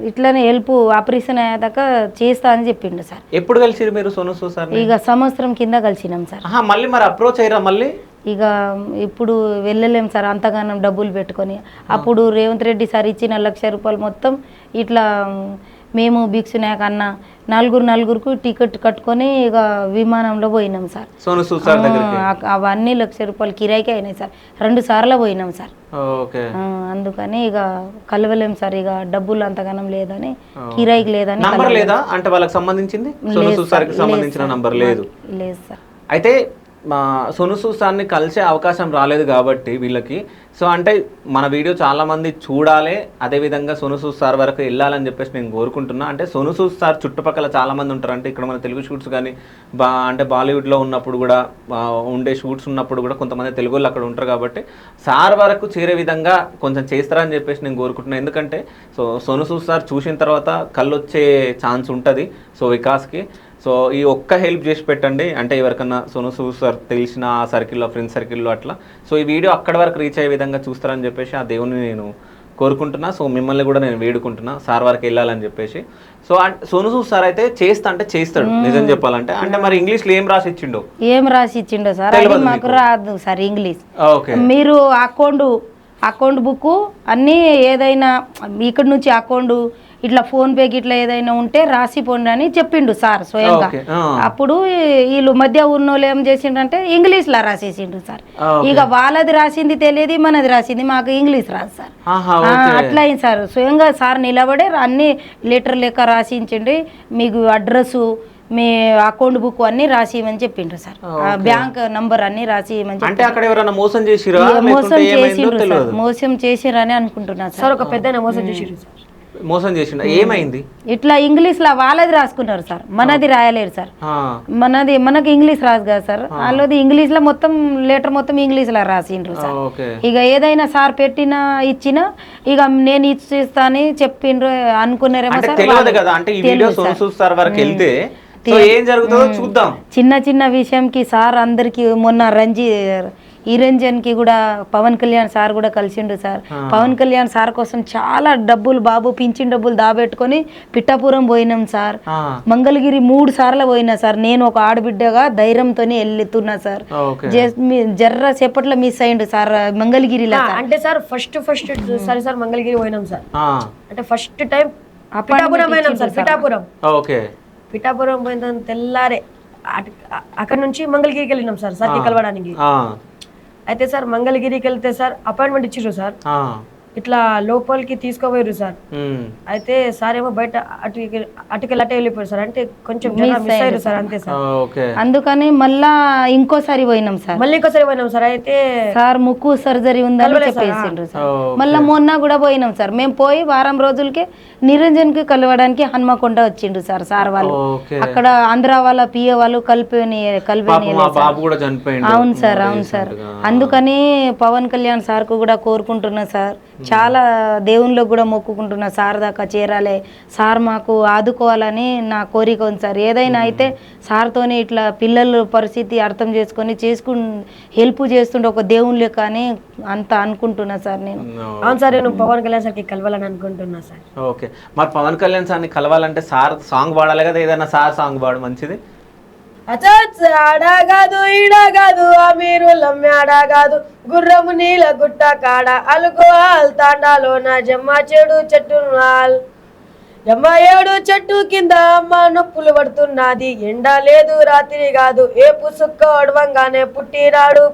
ఇట్లనే హెల్ప్ ఆపరేషన్ అయ్యాక చేస్తా అని చెప్పిండు సార్. ఎప్పుడు కలిసిరు మీరు సోను సూద్ సార్? ఇక సంవత్సరం కింద కలిసినాం సార్. మళ్ళీ మరి అప్రోచ్ అయ్యారా మళ్ళీ? ఇక ఇప్పుడు వెళ్ళలేం సార్ అంతగానం డబ్బులు పెట్టుకొని. అప్పుడు రేవంత్ రెడ్డి సార్ ఇచ్చిన 1,00,000 రూపాయలు మొత్తం ఇట్లా మేము భిక్షు నాయక్ అన్న నలుగురికి టికెట్ కట్టుకొని ఇక విమానంలో పోయినాం సార్. అవన్నీ 1,00,000 రూపాయలు కిరాయికి అయినాయి సార్. 2 సార్లు పోయినాం సార్. అందుకని ఇక కలవలేం సార్. ఇక డబ్బులు అంతగానం లేదని, కిరాయికి లేదని. అంటే వాళ్ళకి సంబంధించింది లేదు సార్. అయితే సోను సూద్ సార్ని కలిసే అవకాశం రాలేదు కాబట్టి వీళ్ళకి. సో అంటే మన వీడియో చాలా మంది చూడాలి, అదేవిధంగా సోను సూద్ సార్ వరకు వెళ్ళాలని చెప్పేసి నేను కోరుకుంటున్నా. అంటే సోను సూద్ సార్ చుట్టుపక్కల చాలా మంది ఉంటారు. అంటే ఇక్కడ మన తెలుగు షూట్స్ కానీ అంటే బాలీవుడ్లో ఉన్నప్పుడు కూడా ఉండే షూట్స్ ఉన్నప్పుడు కూడా కొంతమంది తెలుగు వాళ్ళు అక్కడ ఉంటారు కాబట్టి సార్ వరకు చేరే విధంగా కొంచెం చేస్తారని చెప్పేసి నేను కోరుకుంటున్నాను. ఎందుకంటే సోను సూద్ సార్ చూసిన తర్వాత కళ్ళు వచ్చే ఛాన్స్ ఉంటుంది సో వికాస్కి. సో ఈ ఒక్క హెల్ప్ చేసి పెట్టండి. అంటే ఎవరికన్నా సోను సూద్ సార్ తెలిసిన సర్కిల్లో, ఫ్రెండ్స్ సర్కిల్లో అట్లా. సో ఈ వీడియో అక్కడ వరకు రీచ్ అయ్యే విధంగా చూస్తారని చెప్పేసి ఆ దేవుని నేను కోరుకుంటున్నా. సో మిమ్మల్ని కూడా నేను వేడుకుంటున్నా సార్ వారికి వెళ్ళాలని చెప్పేసి. సో సోను సూద్ సార్ అయితే చేస్తా అంటే చేస్తాడు నిజం చెప్పాలంటే. అంటే మరి ఇంగ్లీష్లో ఏం రాసి ఇచ్చిండో సార్ అది మాకు రాదు సార్ ఇంగ్లీష్. ఓకే, మీరు అకౌంట్ బుక్ అన్నీ ఏదైనా ఇక్కడ నుంచి అకౌంట్ ఇట్లా ఫోన్ పేకి ఇట్లా ఏదైనా ఉంటే రాసి పోండి అని చెప్పిండు సార్ స్వయంగా. అప్పుడు వీళ్ళు మధ్య ఉన్నోళ్ళు ఏం చేసిండ్రంటే ఇంగ్లీష్ లా రాసేసిండ్రు సార్. ఇక వాళ్ళది రాసింది తెలియదు, మనది రాసింది మాకు ఇంగ్లీష్ రాదు సార్. అట్లా అయింది సార్. స్వయంగా సార్ నిలబడే అన్ని లెటర్ లెక్క రాసించండి, మీకు అడ్రస్ మీ అకౌంట్ బుక్ అన్ని రాసి ఇవ్వని చెప్పిండ్రు సార్. బ్యాంక్ నంబర్ అన్ని రాసి ఇవ్వని. అంటే అక్కడ ఎవరైనా మోసం చేసిరా? మోసం చేసిరని అనుకుంటున్నా సార్. ఒక పెద్ద మోసం చేసిరు సార్. మోసం చేసిండ, ఏమైంది? ఇట్లా ఇంగ్లీష్ లా వాళ్ళది రాసుకున్నారు సార్, మనది రాయలేరు సార్. మనకి ఇంగ్లీష్ రాదు కదా సార్, వాళ్ళది ఇంగ్లీష్ లో మొత్తం లెటర్ మొత్తం ఇంగ్లీష్ లా రాసిండ్రు సార్. ఇక ఏదైనా సార్ పెట్టినా ఇచ్చినా ఇక నేను ఇచ్చిస్తా అని చెప్పిండ్రు అనుకున్నారేమో సార్. తెలియదు కదా, అంటే ఈ వీడియో సోను సూద్ సార్ వరకు వెళ్తే ఏం జరుగుతుందో చూద్దాం. చిన్న విషయంకి సార్ అందరికి మొన్న ఈ రంజన్ కి కూడా పవన్ కళ్యాణ్ సార్ కూడా కలిసిండు సార్. పవన్ కళ్యాణ్ సార్ కోసం చాలా డబ్బులు బాబు పింఛన్ డబ్బులు దాబెట్టుకొని పిఠాపురం పోయినాం సార్. మంగళగిరి 3 సార్లు పోయినా సార్. నేను ఒక ఆడబిడ్డగా ధైర్యంతో వెళ్తున్నా సార్. జర్ర సేపట్లో మిస్ అయ్యిండు సార్ మంగళగిరిలో. అంటే సార్ ఫస్ట్ సరే సార్ మంగళగిరి పోయినాం సార్. అంటే ఫస్ట్ టైం పిఠాపురం పోయినాం సార్. పిఠాపురం పోయిన తెల్లారే అక్కడ నుంచి మంగళగిరికి వెళ్ళినాం సార్ సార్కి కలవడానికి. అయితే సార్ మంగళగిరికి వెళ్తే సార్ అపాయింట్మెంట్ ఇచ్చిర్రు సార్. ఇట్లా లోపలికి తీసుకోపోయారు సార్. అయితే సార్ ఏమో బయట అటుకెళ్ళి అటే వెళ్ళిపోయారు సార్. అంటే కొంచెం మిస్ అయ్యారు సార్, అంతే సార్. అందుకని మళ్ళీ ఇంకోసారి పోయినాం సార్. అయితే సార్ ముక్కు సర్జరీ ఉందని చెప్పేసిండ్రు సార్. మళ్ళీ మొన్న కూడా పోయినాం సార్. మేము పోయి వారం రోజులకే నిరంజన్ కి కలవడానికి హన్మకొండ వచ్చిండ్రు సార్ వాళ్ళు. అక్కడ ఆంధ్ర వాళ్ళ పిఏ వాళ్ళు కలిపి అవును సార్. అందుకని పవన్ కళ్యాణ్ సార్ కు కూడా కోరుకుంటున్నా సార్, చాలా దేవుళ్ళకు కూడా మొక్కుకుంటున్నా సార్ దాకా చేరాలి, సార్ మాకు ఆదుకోవాలని నా కోరిక ఉంది సార్. ఏదైనా అయితే సార్తోనే ఇట్లా పిల్లల పరిస్థితి అర్థం చేసుకొని హెల్ప్ చేస్తుండే ఒక దేవుని లెక్క అని అంత అనుకుంటున్నా సార్ నేను. అవును సార్, నేను పవన్ కళ్యాణ్ సార్కి కలవాలని అనుకుంటున్నా సార్. ఓకే, మరి పవన్ కళ్యాణ్ సార్ని కలవాలంటే సార్ సాంగ్ పాడాలి కదా, ఏదైనా సార్ సాంగ్ పాడు మంచిది. ఆడగాదు ఈడగాదు అమీరు లమ్మాడగాదు గుర్రము నీల గుట్ట కాడ అలుకోవాల్ తాండాలోన జమ్మ చెడు చెట్టు జమ్మ ఏడు చెట్టు కింద అమ్మ నొప్పులు పడుతున్నది. ఎండ లేదు రాత్రి కాదు ఏ పుసుక్క ఒడవంగానే పుట్టినాడు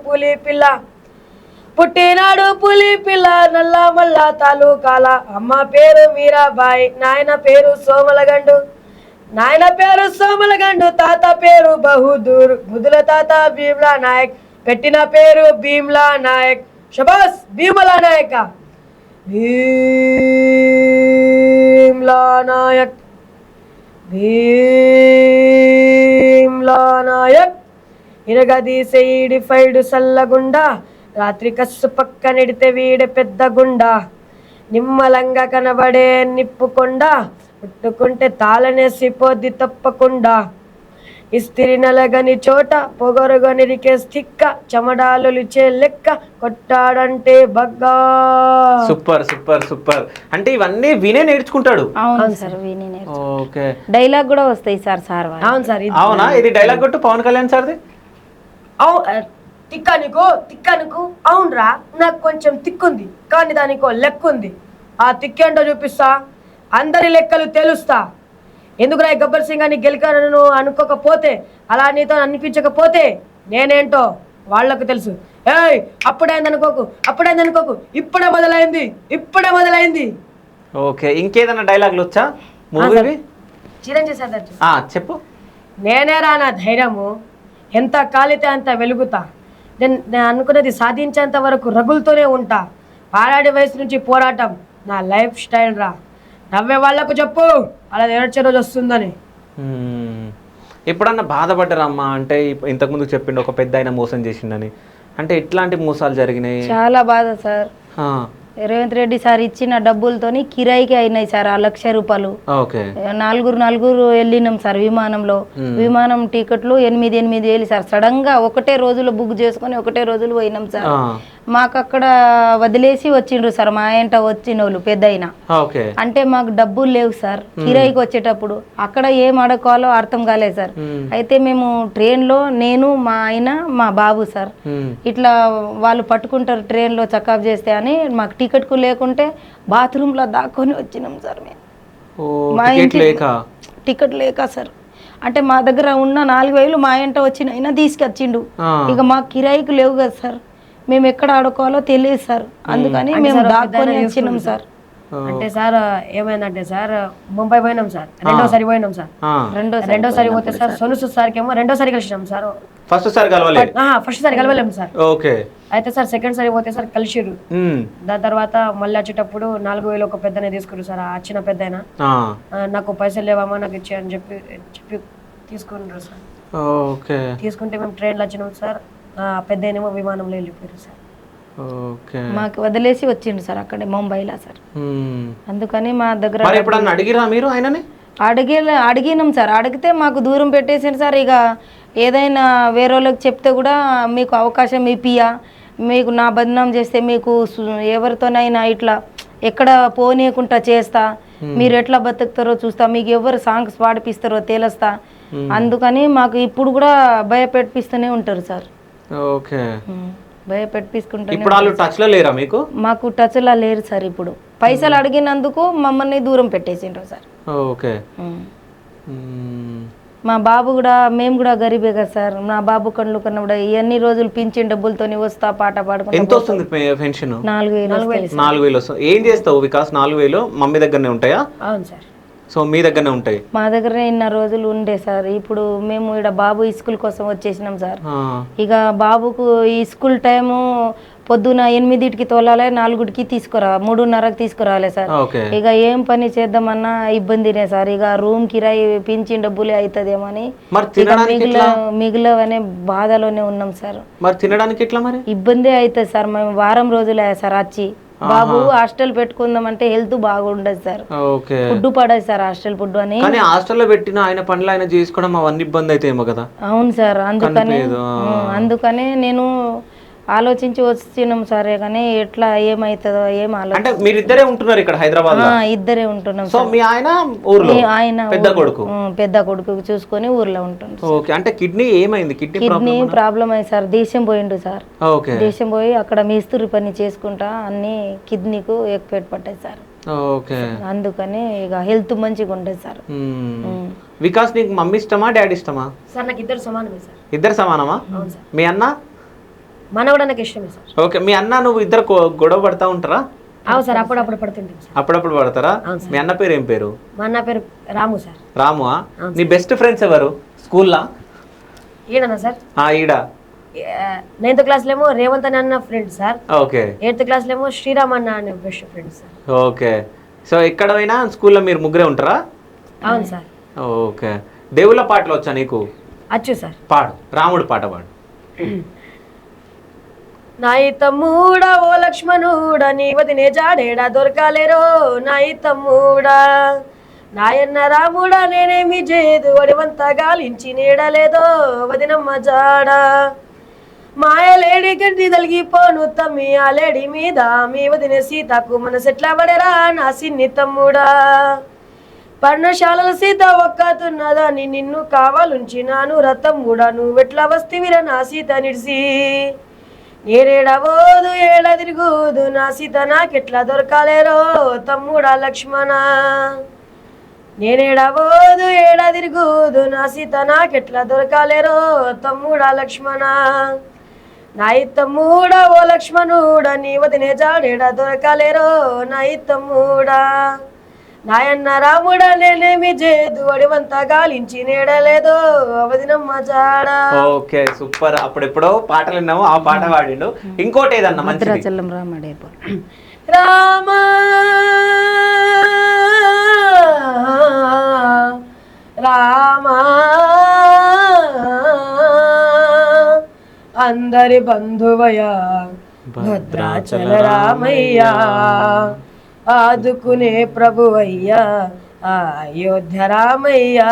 పులి పిల్ల నల్ల మల్ల తాలూకాల. అమ్మ పేరు మీరాబాయి, నాయన పేరు సోమలగండు, తాత పేరు బహదూర్, ముదుల తాత భీమ్లా నాయక్, పెట్టిన పేరు భీమ్లా నాయక్. శబాస్ భీమలా నాయక. భీమ్లా నాయక్ ఇరగదీసే ఈడిఫైడ్ సల్లగుండా, రాత్రి కస్సు పక్క నెడితే వీడే పెద్ద గుండా, నిమ్మలంగా కనబడే నిప్పుకొండ, ముట్టుకుంటే తాళనేసిపోద్ది తప్పకుండా. ఇస్తిరి నలగని చోట పొగరుగనిరికే స్టిక్క, చెమడాలు లెక్క కొట్టాడంటే బగ్గా. సూపర్. అంటే ఇవన్నీ వినే నేర్చుకుంటాడు. అవును సార్, వినే ఓకే. డైలాగ్ కూడా వస్తాయి సార్. అవును సార్. అవునా, ఇది డైలాగ్ కొట్టు పవన్ కళ్యాణ్ సార్ది. తిక్కనుకు అవునరా, నాకు కొంచెం తిక్కుంది కానీ దానికో లెక్కుంది. ఆ తిక్కేంటో చూపిస్తా, అందరి లెక్కలు తెలుస్తా. ఎందుకురా గబ్బర్ సింగ్ అని గెలికాను అనుకోకపోతే, అలా నీతో అనిపించకపోతే నేనేంటో వాళ్లకు తెలుసు. అప్పుడైంది అనుకోకు, ఇప్పుడే మొదలైంది. ఓకే, ఇంకేదన్నా డైలాగులు వచ్చా మూవీ? చిరంజీవి సార్ చెప్పు. నేనే రా నా ధైర్యము, ఎంత కాలితే అంత వెలుగుతా, నేను అనుకున్నది సాధించేంత వరకు రగులుతూనే ఉంటా, పారాడి వయసు నుంచి పోరాటం నా లైఫ్ స్టైల్ రా, నవ్వే వాళ్ళకు చెప్పు అలా నేర్చే రోజు వస్తుందని. ఎప్పుడన్నా బాధపడ్డారమ్మా? అంటే ఇంతకుముందు చెప్పిండు ఒక పెద్ద ఆయన మోసం చేసిండని, అంటే ఎట్లాంటి మోసాలు జరిగినాయి? చాలా బాధ సార్. రేవంత్ రెడ్డి సార్ ఇచ్చిన డబ్బులతోని కిరాయికి అయినాయి సార్ 1 లక్ష రూపాయలు. నలుగురు వెళ్ళినాం సార్ విమానంలో. విమానం టికెట్లు 8,000 సార్. సడన్ గా ఒకటే రోజులో బుక్ చేసుకుని ఒకటే రోజులు పోయినాం సార్. మాకు అక్కడ వదిలేసి వచ్చిండ్రు సార్, మా ఇంట వచ్చిన వాళ్ళు పెద్ద అయినా. ఓకే. అంటే మాకు డబ్బులు లేవు సార్ కిరాయికి వచ్చేటప్పుడు, అక్కడ ఏం అడగాలో అర్థం కాలేదు సార్. అయితే మేము ట్రైన్లో నేను మా ఆయన మా బాబు సార్ ఇట్లా వాళ్ళు పట్టుకుంటారు ట్రైన్లో చెకప్ చేస్తే అని, మాకు టికెట్కు లేకుంటే బాత్రూంలో దాక్కొని వచ్చినాం సార్ మేము. మా ఇంటి టికెట్ లేక సార్. అంటే మా దగ్గర ఉన్న 4,000 మా ఇంట వచ్చిన అయినా తీసుకొచ్చిండు. ఇక మాకు కిరాయికి లేవు కదా సార్, మేము ఎక్కడ ఆడుకోవాలో తెలియదు సార్, అందుకని మేము దాక్కొని వచ్చినాం సార్. అంటే సార్ ఏమైందంటే సార్ ముంబై పోయినాం సార్, రెండోసారి పోయినాం సార్. రెండోసారి పోతే సార్ సొలుసు సార్కి ఏమో రెండోసారి కలిసినాం సార్. ఫస్ట్ సారి కలవలేము సార్. ఓకే. అయితే సార్ సెకండ్ సారి పోతే సార్ కలిసిరు. దాని తర్వాత మళ్ళీ వచ్చేటప్పుడు 4,000 ఒక పెద్దనే తీసుకురు సార్. ఆ చిన్న పెద్ద నాకు పైసలు లేవమ్మా నాకు ఇచ్చే అని చెప్పి తీసుకున్నారు సార్. తీసుకుంటే మేము ట్రైన్లో వచ్చినాం సార్. పెద్దనేమో విమానంలో వెళ్ళిపోయారు సార్. మాకు వదిలేసి వచ్చిండు సార్ అక్కడే ముంబైలో సార్. అందుకని మా దగ్గర అడిగిరా మీరు ఆయనని? అడిగినాం సార్. అడిగితే మాకు దూరం పెట్టేసిండు సార్. ఇక ఏదైనా వేరే వాళ్ళకి చెప్తే కూడా మీకు అవకాశం ఇప్పియా, మీకు నా బదనాం చేస్తే మీకు ఎవరితోనైనా ఇట్లా ఎక్కడ పోనీయకుండా చేస్తా, మీరు ఎట్లా బతుకుతారో చూస్తా, మీకు ఎవరు సాంగ్స్ పాడిపిస్తారో తేలుస్తా, అందుకని మాకు ఇప్పుడు కూడా భయపెట్టిస్తూనే ఉంటారు సార్. ఓకే. భయపెట్టించుకుంటారు. ఇప్పుడు వాళ్ళు టచ్ లో లేరా మీకు? మాకు టచ్ లో లేరు సార్. ఇప్పుడు పైసలు అడిగినందుకు మమ్మల్ని దూరం పెట్టేసిండ్రు సార్. ఓకే. మా బాబు కూడా, మేము కూడా గరీబే కదా సార్. నా బాబు కళ్ళు కన్నా కూడా ఎన్ని రోజులు పింఛన్ డబ్బులతోని వస్తా పాట పాడుకుంటా. ఎంత వస్తుంది పెన్షన్? 4,000. 4,000 వస్తుంది. ఏం చేస్తావు వికాస్? 4,000 మమ్మీ దగ్గరనే ఉంటాయా? అవును సార్. సో మీ దగ్గరనే ఉంటాయి? మా దగ్గరనే ఇన్న రోజులు ఉండే సార్. ఇప్పుడు మేము ఇక్కడ బాబు స్కూల్ కోసం వచ్చేసినాం సార్. ఇక బాబుకు ఈ స్కూల్ టైము పొద్దున 8కి తోలాలి, 4కి తీసుకురా, 3:30కి తీసుకురావాలి సార్. ఇక ఏం పని చేద్దామన్నా ఇబ్బందినే సార్. ఇక రూమ్ కిరాయి పింఛన్ డబ్బులే అవుతుందేమో అని మిగిలవనే బాధలోనే ఉన్నాం సార్. మరి తినడానికి ఎట్లా? మరి ఇబ్బంది అవుతుంది సార్. మేము వారం రోజులే సార్ వచ్చి. బాబు హాస్టల్ పెట్టుకుందామంటే హెల్త్ బాగుండదు సార్, ఫుడ్ పడదు సార్ హాస్టల్ ఫుడ్ అని. హాస్టల్లో పెట్టిన ఆయన పనులు ఆయన చేసుకోవడం అవన్నీ ఇబ్బంది అయితే ఏమో కదా. అవును సార్. అందుకనే నేను ఆలోచించి వచ్చినాం సరే, కానీ ఎట్లా ఏమైతుందో ఏం అంటే మీరిద్దరే ఉంటున్నారు ఇక్కడ హైదరాబాద్ లో? ఇద్దరే ఉంటున్నాం. సో మీ ఆయన ఊర్లో? ఆయన పెద్ద కొడుకు చూసుకొని ఊర్లో ఉంటున్నాం. ఓకే. అంటే కిడ్నీ ఏమైంది? కిడ్నీ ప్రాబ్లం అయింది సార్. దేశం పోయిండు సార్. దేశం పోయి అక్కడ మేస్త్రి పని చేసుకుంటా అన్ని కిడ్నీకు ఎక్కువ పట్టాయి సార్. ఓకే. అందుకని ఇక హెల్త్ మంచిగా ఉండదు సార్. వికాస్ నీకు మమ్మీ ఇష్టమా డాడీ ఇష్టమా? సార్ నాకు ఇద్దరు సమానమే సార్. ఇద్దరు సమానమా? మీ అన్న? మన కూడా నాకు ఇష్టమే సార్. ఓకే. మీ అన్న నువ్వు ఇద్దరు గొడవ పడతా ఉంటారా? అవును సార్, అప్పుడప్పుడు పడుతుంటాం సార్. అప్పుడప్పుడు పడతారా? మీ అన్న పేరు ఏం పేరు? మా అన్న పేరు రాము సార్. రాము. నీ బెస్ట్ ఫ్రెండ్స్ ఎవరు స్కూల్లో? ఈడనా సార్? ఈడ 9th క్లాస్లో రేవంత్ అని అన్న ఫ్రెండ్ సార్. ఓకే. 8th క్లాస్లో శ్రీరామ్ అన్న అనే best friend sir. Okay. So ఎక్కడ పోయినా స్కూల్లో మీరు ముగ్గురే ఉంటారా? అవును సార్. ఓకే. దేవుళ్ళ పాటలు వచ్చా నీకు? అచ్చు సార్. పాడు, రాముడు పాట పాడు. నాయి తమ్ముడా ఓ లక్ష్మణుడా నీ వదినే జాడేడా దొరకాలేరో, నాయి తమ్ముడా నాయన్న రాముడా నేనేమి చేదు వడివంతా గాలించి నీడలేదో వదినమ్మ జాడా, మాయలేడి గడ్డి తలిగిపోను తమ్మి ఆ లేడి మీద మీ వదిన సీతకు మనసెట్లా పడరా నా సిన్ని తమ్ముడా, పర్ణశాలల సీత ఒక్కతున్నదాని నిన్ను కావాలుంచినాను రతమ్ముడా నువ్వెట్లా వస్తివిరా నా సీత నిడిసి, నేరేడవోదు ఏడ తిరుగుదు నా సీత నాకెట్లా దొరకాలేరో తమ్ముడా లక్ష్మణ, నేనేడవోదు ఏడ తిరుగుదు నా సీత నాకెట్లా దొరకాలేరో తమ్ముడా లక్ష్మణ, నాయి తమ్ముడా ఓ లక్ష్మణుడా నీ వదినే జాడేడా దొరకాలేరో నాయి తమ్ముడా, నాయన్న రాముడా నేనేమి చేదు అడివంతా గాలించి నేడలేదో వదినమ్మ జాడా. Okay super. అప్పుడెప్పుడో పాటలు విన్నాము, ఆ పాట పాడిండు. ఇంకోటి ఏదన్నా మంచిది? రామా రామా అందరి బంధువయ్యా భద్రాచల రామయ్యా, ఆదుకునే ప్రభువయ్యా అయోధ్య రామయ్యా,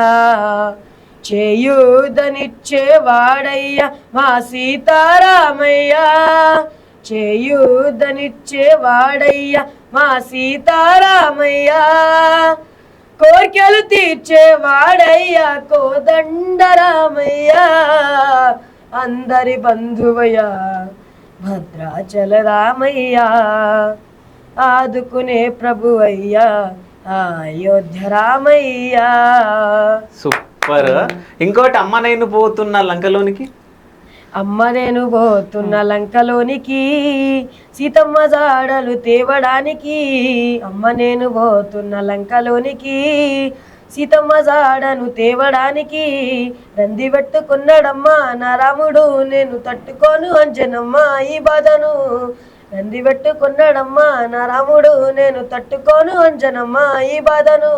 చేయూదనిచ్చేవాడయ్యా మా సీతారామయ్యా, చేయుదనిచ్చేవాడయ్యా మా సీతారామయ్యా, కోర్కెలు తీర్చేవాడయ్యా కోదండరామయ్యా, అందరి బంధువయ్యా భద్రాచల రామయ్యా, ఆదుకునే ప్రభు అయ్యా అయోధ్య రామయ్యా. సూపర్. ఇంకోటి అమ్మ నేను పోతున్న లంకలోనికి. అమ్మ నేను పోతున్న లంకలోనికి సీతమ్మ జాడలు తేవడానికి, అమ్మ నేను పోతున్న లంకలోనికి సీతమ్మ జాడను తేవడానికి, రంది పెట్టుకున్నాడమ్మా నా రాముడు నేను తట్టుకోను అంజనమ్మా ఈ బాధను, నంది పెట్టుకున్నాడమ్మా నా రాముడు నేను తట్టుకోను అంజనమ్మా ఈ బాధను.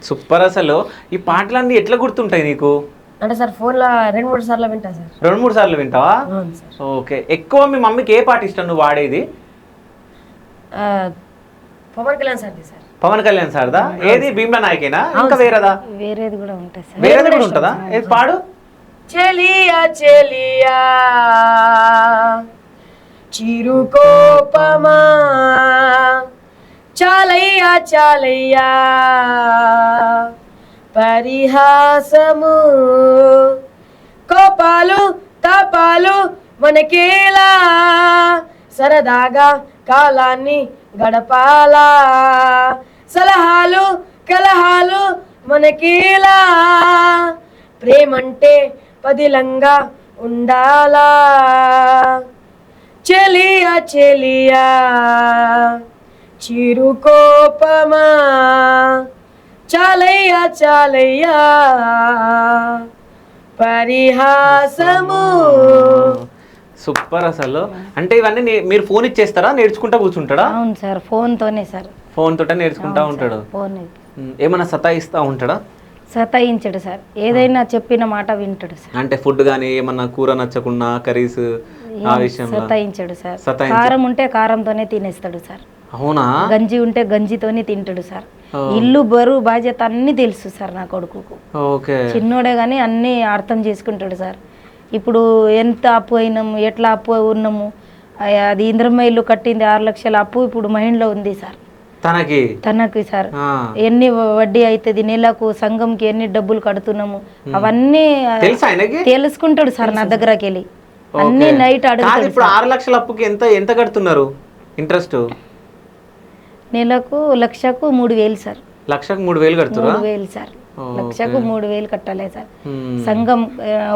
సూపర్. అసలు ఈ పాటలన్నీ ఎట్లా గుర్తుంటాయి నీకు? అంటే సార్ ఫోన్లో 2-3 సార్లు వింటా సార్. 2-3 సార్లు వింటావా? అవును సార్. ఓకే. ఎక్కువ మీ మమ్మీకి ఏ పాట ఇష్టం నువ్వు వాడేది? పవన్ కళ్యాణ్ సార్ది సార్. పవన్ కళ్యాణ్ సార్దా? ఏది భీమ్లా నాయకేనా ఇంకా వేరేదా? వేరేది కూడా ఉంటుంది సార్. వేరేది కూడా ఉంటుందా? ఏది పాడు. చెలియా చెలియా చిరుకోపమా చాలయ్యా చాలయ్యా పరిహాసము, కోపాలు తాపాలు మనకేలా సరదాగా కాలాన్ని గడపాలా, సలహాలు కలహాలు మనకేలా ప్రేమంటే పదిలంగా ఉండాలా, చెలియా చెలియా చిరుకోపమా చాలయ్యా చాలయ్యా పరిహాసము. సూపర్. అసలు అంటే ఇవన్నీ మీరు ఫోన్ ఇచ్చేస్తారా, నేర్చుకుంటా కూర్చుంటాడా? అవును సార్, ఫోన్ తోనే సార్. ఫోన్ తోటే నేర్చుకుంటా ఉంటాడు. ఫోన్ ఏమన్నా సతాయిస్తా ఉంటాడా? సతాయించడు సార్, ఏదైనా చెప్పిన మాట వింటాడు సార్. అంటే ఫుడ్ గానీ ఏమన్నా కూర నచ్చకుండా కర్రీస్ ఆ విషయంలో సతాయించడు సార్. సతాయించడు. కారం ఉంటే కారంతోనే తినేస్తాడు సార్. అవునా? గంజి ఉంటే గంజితోనే తింటాడు సార్. ఇల్లు బరువు బాధ్యత అన్ని తెలుసు సార్ నా కొడుకుకు. ఓకే. చిన్నోడే కానీ అన్ని అర్థం చేసుకుంటాడు సార్. ఇప్పుడు ఎంత అప్పు అయినాము, ఎట్లా అప్పు ఉన్నాము, అది ఇంద్రమ్మ ఇల్లు కట్టింది 6 లక్షల అప్పు ఇప్పుడు మైండ్లో ఉంది సార్ తనకి సార్. ఎన్ని వడ్డీ అవుతుంది, నెలకు సంఘంకి ఎన్ని డబ్బులు కడుతున్నాము అవన్నీ తెలుసుకుంటాడు సార్ నా దగ్గరకి వెళ్ళి. అన్ని నైట్ అడుగుతాడు. ఇప్పుడు 6 లక్షల అప్పుకి ఎంత కడుతున్నారు ఇంట్రెస్ట్? నెలకు లక్షకు 3,000 సార్. లక్షకు 3,000 కడుతున్నారు? 3,000 సార్. లక్షకు 3,000 కట్టాలి సార్. సంఘం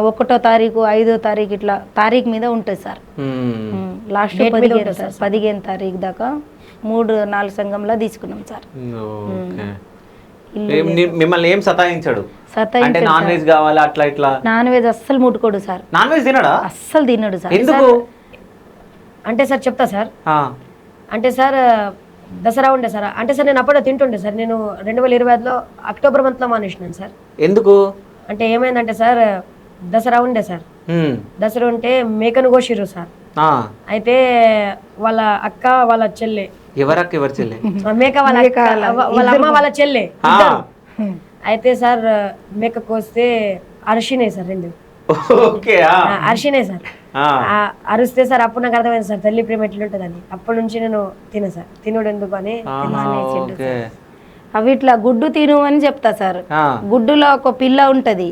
1వ తారీఖు 5వ తారీఖు ఇట్లా తారీఖు మీద ఉంటుంది సార్. లాస్ట్ 15 తారీఖు దాకా 3-4 సంఘంలో తీసుకున్నాం సార్. మిమ్మల్ని ఏం సతాయించాడు? అంటే నాన్ వెజ్ కావాలా అట్లా ఇట్లా? నాన్ వెజ్ అస్సలు ముట్టుకోడు సార్. నాన్ వెజ్ తినడా? అస్సలు తినడు సార్. ఎందుకు అంటే సార్ చెప్తా సార్. అంటే సార్ దసరా ఉండే సార్. అంటే సార్ నేను అప్పుడే తింటుండే సార్. నేను 2025లో అక్టోబర్ మంత్లో మానేసినాను సార్. ఎందుకు? అంటే ఏమైందంటే సార్ దసరా ఉండే సార్. దసరా ఉంటే మేకను కోసిర్రు సార్. అయితే వాళ్ళ అక్క వాళ్ళ చెల్లె. ఎవరక్క ఎవరి చెల్లె? మేక వాళ్ళ అమ్మ వాళ్ళ చెల్లె. అయితే సార్ మేక కోస్తే అరిసినాయి సార్ 2. అరిసినాయి సార్. అరిస్తే సార్ అప్పుడు నాకు అర్థమైంది సార్ తల్లి ప్రేమ ఎట్లుంటుందని. అప్పటి నుంచి నేను తిన సార్. తినుడు ఎందుకు అని అవి ఇట్లా గుడ్డు తిను అని చెప్తా సార్. గుడ్డులో ఒక పిల్ల ఉంటది.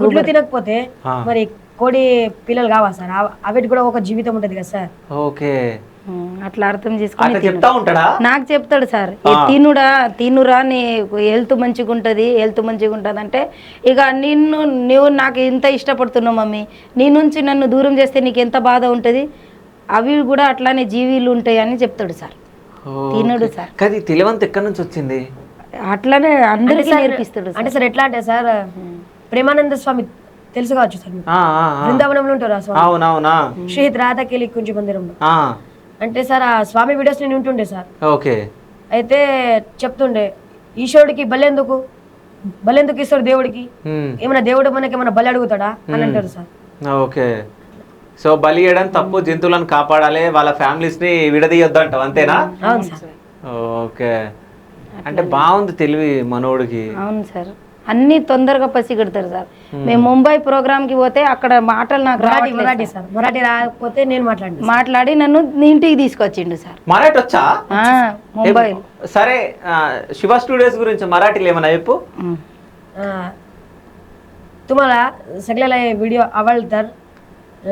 గుడ్లు తినకపోతే మరి కోడి పిల్లలు కావా సార్? అవిటి కూడా ఒక జీవితం ఉంటది కదా సార్. ఓకే. అట్లా అర్థం చేసుకుని చెప్తా ఉంటాడా? నాకు చెప్తాడు సార్. తినురా నీ హెల్త్ మంచిగా ఉంటది అంటే ఇక నువ్వు నాకు ఇంత ఇష్టపడుతున్నావు మమ్మీ, నీ నుంచి నన్ను దూరం చేస్తే నీకు ఎంత బాధ ఉంటది, అవి కూడా అట్లానే జీవీలు ఉంటాయి అని చెప్తాడు సార్. తినడు సార్. కానీ తెలివంత ఎక్కడి నుంచి వచ్చింది? అట్లానే అందరికీ నేర్పిస్తాడు. అంటే సార్ ఎట్లా అంటే సార్ ప్రేమానంద స్వామి తెలుసు కావచ్చు సార్. బృందావనంలో ఉంటారు శ్రీహిత్ రాధాకేలి కుంజ మందిరంలో. అంటే సార్ ఆ స్వామి వీడియోస్ నేను ఉంటుండే సార్. ఓకే. అయితే చెప్తుండే ఈశ్వరుడికి బలెందుకు ఇస్తాడు దేవుడికి, ఏమైనా దేవుడు మనకి ఏమైనా బలి అడుగుతాడా అని అంటారు సార్. ఓకే. సో బలి ఇవ్వడం తప్పు, జంతువులను కాపాడాలి, వాళ్ళ ఫ్యామిలీస్ ని విడదీయొద్దు అంటావు, అంతేనా? అవును సార్. ఓకే. అంటే బాగుంది తెలివి మనోడికి. అవును సార్. అన్ని తొందరగా పసిగడతారు సార్. మేము ముంబై ప్రోగ్రామ్కి పోతే అక్కడ మాటలు నాకు మరాఠీ సార్, మరాఠీ రాకపోతే నేను మాట్లాడి నన్ను ఇంటికి తీసుకొచ్చిండు సార్. మరాఠీ వచ్చా? ముంబై. సరే, శివ స్టुडिओज गुరించి मराठीला ఏమన్నా చెప్పు. तुम्हाला सगळ्याला हे व्हिडिओ आवडतात,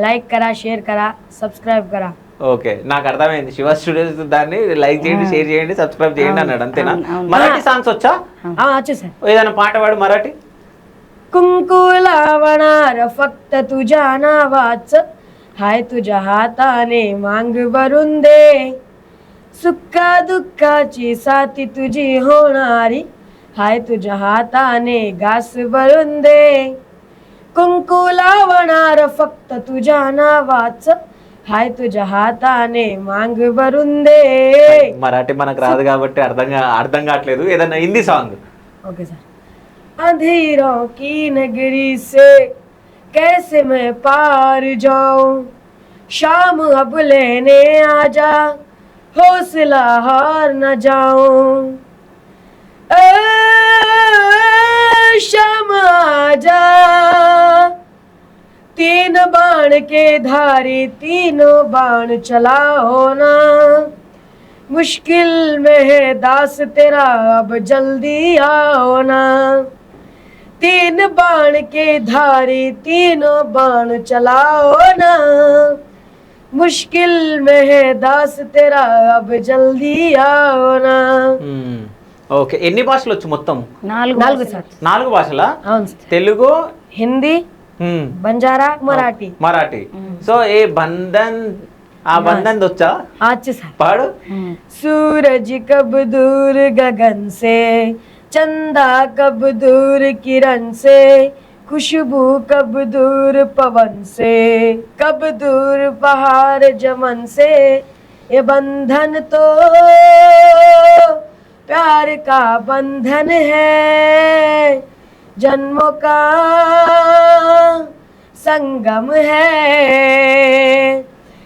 लाईक करा, शेअर करा, सबस्क्राईब करा. ఓకే, నాకు అర్థమైంది. శివ స్టुडिओज దాన్ని లైక్ చేయండి, షేర్ చేయండి, సబ్స్క్రైబ్ చేయండి అన్నాడు, అంతేనా? మరాఠీ సాంగ్స్ వచ్చా? अच्छे सर. ఏదైనా పాట పాడు మరాఠీ. कुंकू लावणार फक्त तुझ्या नावाच, हाय तुझ्या हाताने मांग भरून दे, सुक्का दुःखाची साथी तुझी होणारी, हाय तुझ्या हाताने घास भरून दे, कुंकू लावणार फक्त तुझ्या नावाच, हाय तुझ्या हाताने मांग भरून दे. మరాఠీ మనకు రాదు కాబట్టి అర్థం కావట్లేదు. ఏదైనా హిందీ సాంగ్. Okay sir. अंधेरों की नगरी से कैसे मैं पार जाऊं, शाम अब लेने आजा, हौसला हार न जाऊं, शाम आजा, तीन बाण के धारी तीनों बाण चला होना, मुश्किल में है दास तेरा अब जल्दी आओ ना, तीन बाण के धारी तीनों बाण चलाओ ना, मुश्किल में है दास तेरा अब जल्दी आओ ना. ఓకే, ఎన్ని భాషలు వచ్చు మొత్తం? 4 సార్. 4 భాషలా? అవును సార్. తెలుగు, हिंदी, बंजारा, मराठी. మరాఠీ. సో ఏ బంధన్, ఆ బంధన్ వచ్చా? अच्छे सर. పాడు. सूरज कब दूर गगन से, चंदा कब दूर किरण से, खुशबू कब दूर पवन से, कब दूर पहाड़ जमन से, ये बंधन तो प्यार का बंधन है, जन्मों का संगम है,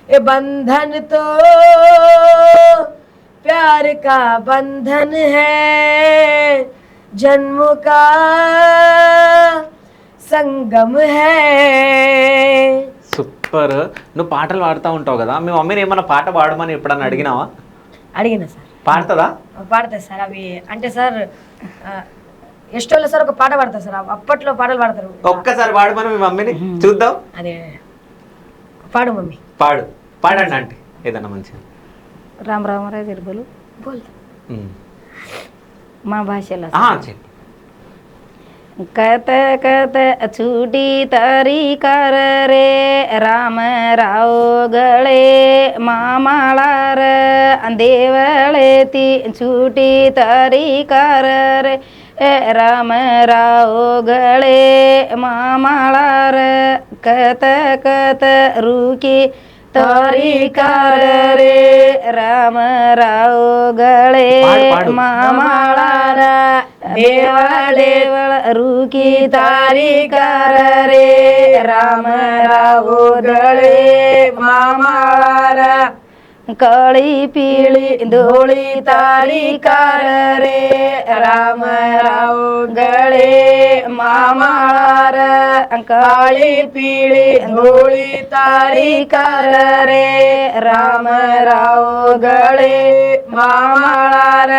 ये बंधन तो प्यार का बंधन है, जन्मों का సంగం హే. సూపర్. నువ్వు పాటలు పాడుతూ ఉంటావు కదా, మీ మమ్మీని ఏమన్నా పాట పాడమని ఎప్పుడన్నా అడిగినావా? అడిగినా సార్. పాడుతుందా? పాడతా సార్. అవి అంటే సార్ ఎస్టోళ్ళ సార్ ఒక పాట పాడతారు సార్, అప్పట్లో పాటలు పాడతారు. ఒక్కసారి పాడమని మీ మమ్మీని చూద్దాం. అదే పాడు మమ్మీ. పాడండి అంటే ఏదన్నా మంచిగా. రామ్ రామరాజు ఇరుబలు మా భాషలో చెప్పు. कत कत छूटी तरी कर रे, राम राव गळे मामाळार, देवळे ती छूटी तरी कर रे, राम राव गळे मामाळार, कत कत रुकी तरी कर रे, राम राव गळे मामाळार, देवळ रुकी तारी कर रे, राम राव गळे मामाळार, कळी पिळी धोळी तारी कर रे, राम राव गळे मामाळार, काळी पिळी धोळी तारी कर रे, राम राव गळे मामाळार,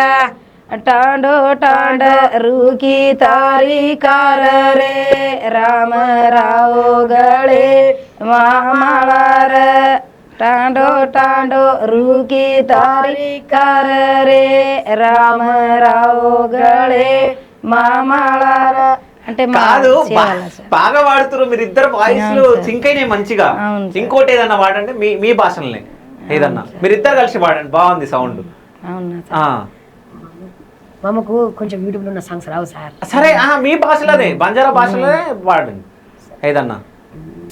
टांडो टांड रुकी तारी कर रे, राम राव गळे मामाळार, टांडो टांडो रुकी तारी कर रे, राम राव गळे మామాళార. అంటే కాదు, బాగా వాడుతున్నారు మీరు ఇద్దరు. వాయిస్లు సింక్ అయినాయి మంచిగా. ఇంకోటి ఏదన్నా వాడండి మీ భాషలనే, ఏదన్నా మీరిద్దరు కలిసి వాడండి, బాగుంది సౌండ్. మామకు కొంచెం యూట్యూబ్ లో ఉన్న సాంగ్స్ రావు సార్. సరే, మీ భాషలోనే, బంజారా భాషలోనే వాడండి ఏదన్నా.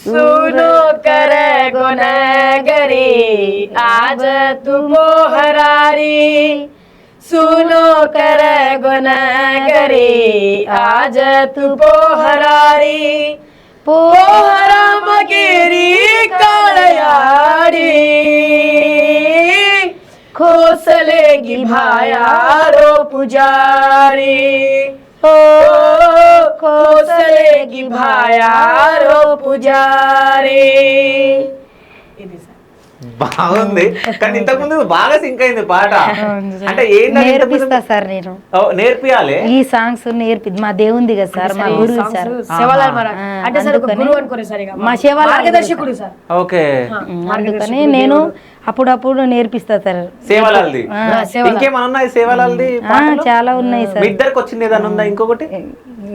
सुनो करे गुनहगारी आज तू मोहरारी, सुनो करे गुनहगारी आज तू पोहरारी, पोहरा मगेरी काळयाडी, खोसलेगी भायारो पुजारी, ओ खोसलेगी भाया रो पुजारी. ఇది సార్. బాగుంది కానీ ఇంతకు ముందు బాగా సింక్ అయింది పాట. అంటే నేర్పిస్తా సార్ నేను నేర్పియాలి ఈ సాంగ్స్ మా దేవుంది కదా సార్, మా గురువు సార్. సేవలాల్ మహారాజ్ అంటే సార్ ఒక గురువు అనుకోరు సార్, ఇక మా సేవలాల్ మార్గదర్శకుడు సార్. ఓకే అందుకని నేను అప్పుడప్పుడు నేర్పిస్తా సార్. సేవలాల్ది ఇంకేమన్నా ఉన్నాయి? సేవలాల్ది చాలా ఉన్నాయి మీ సార్. ఇద్దరికి వచ్చింది ఏదన్నా ఉందా ఇంకొకటి?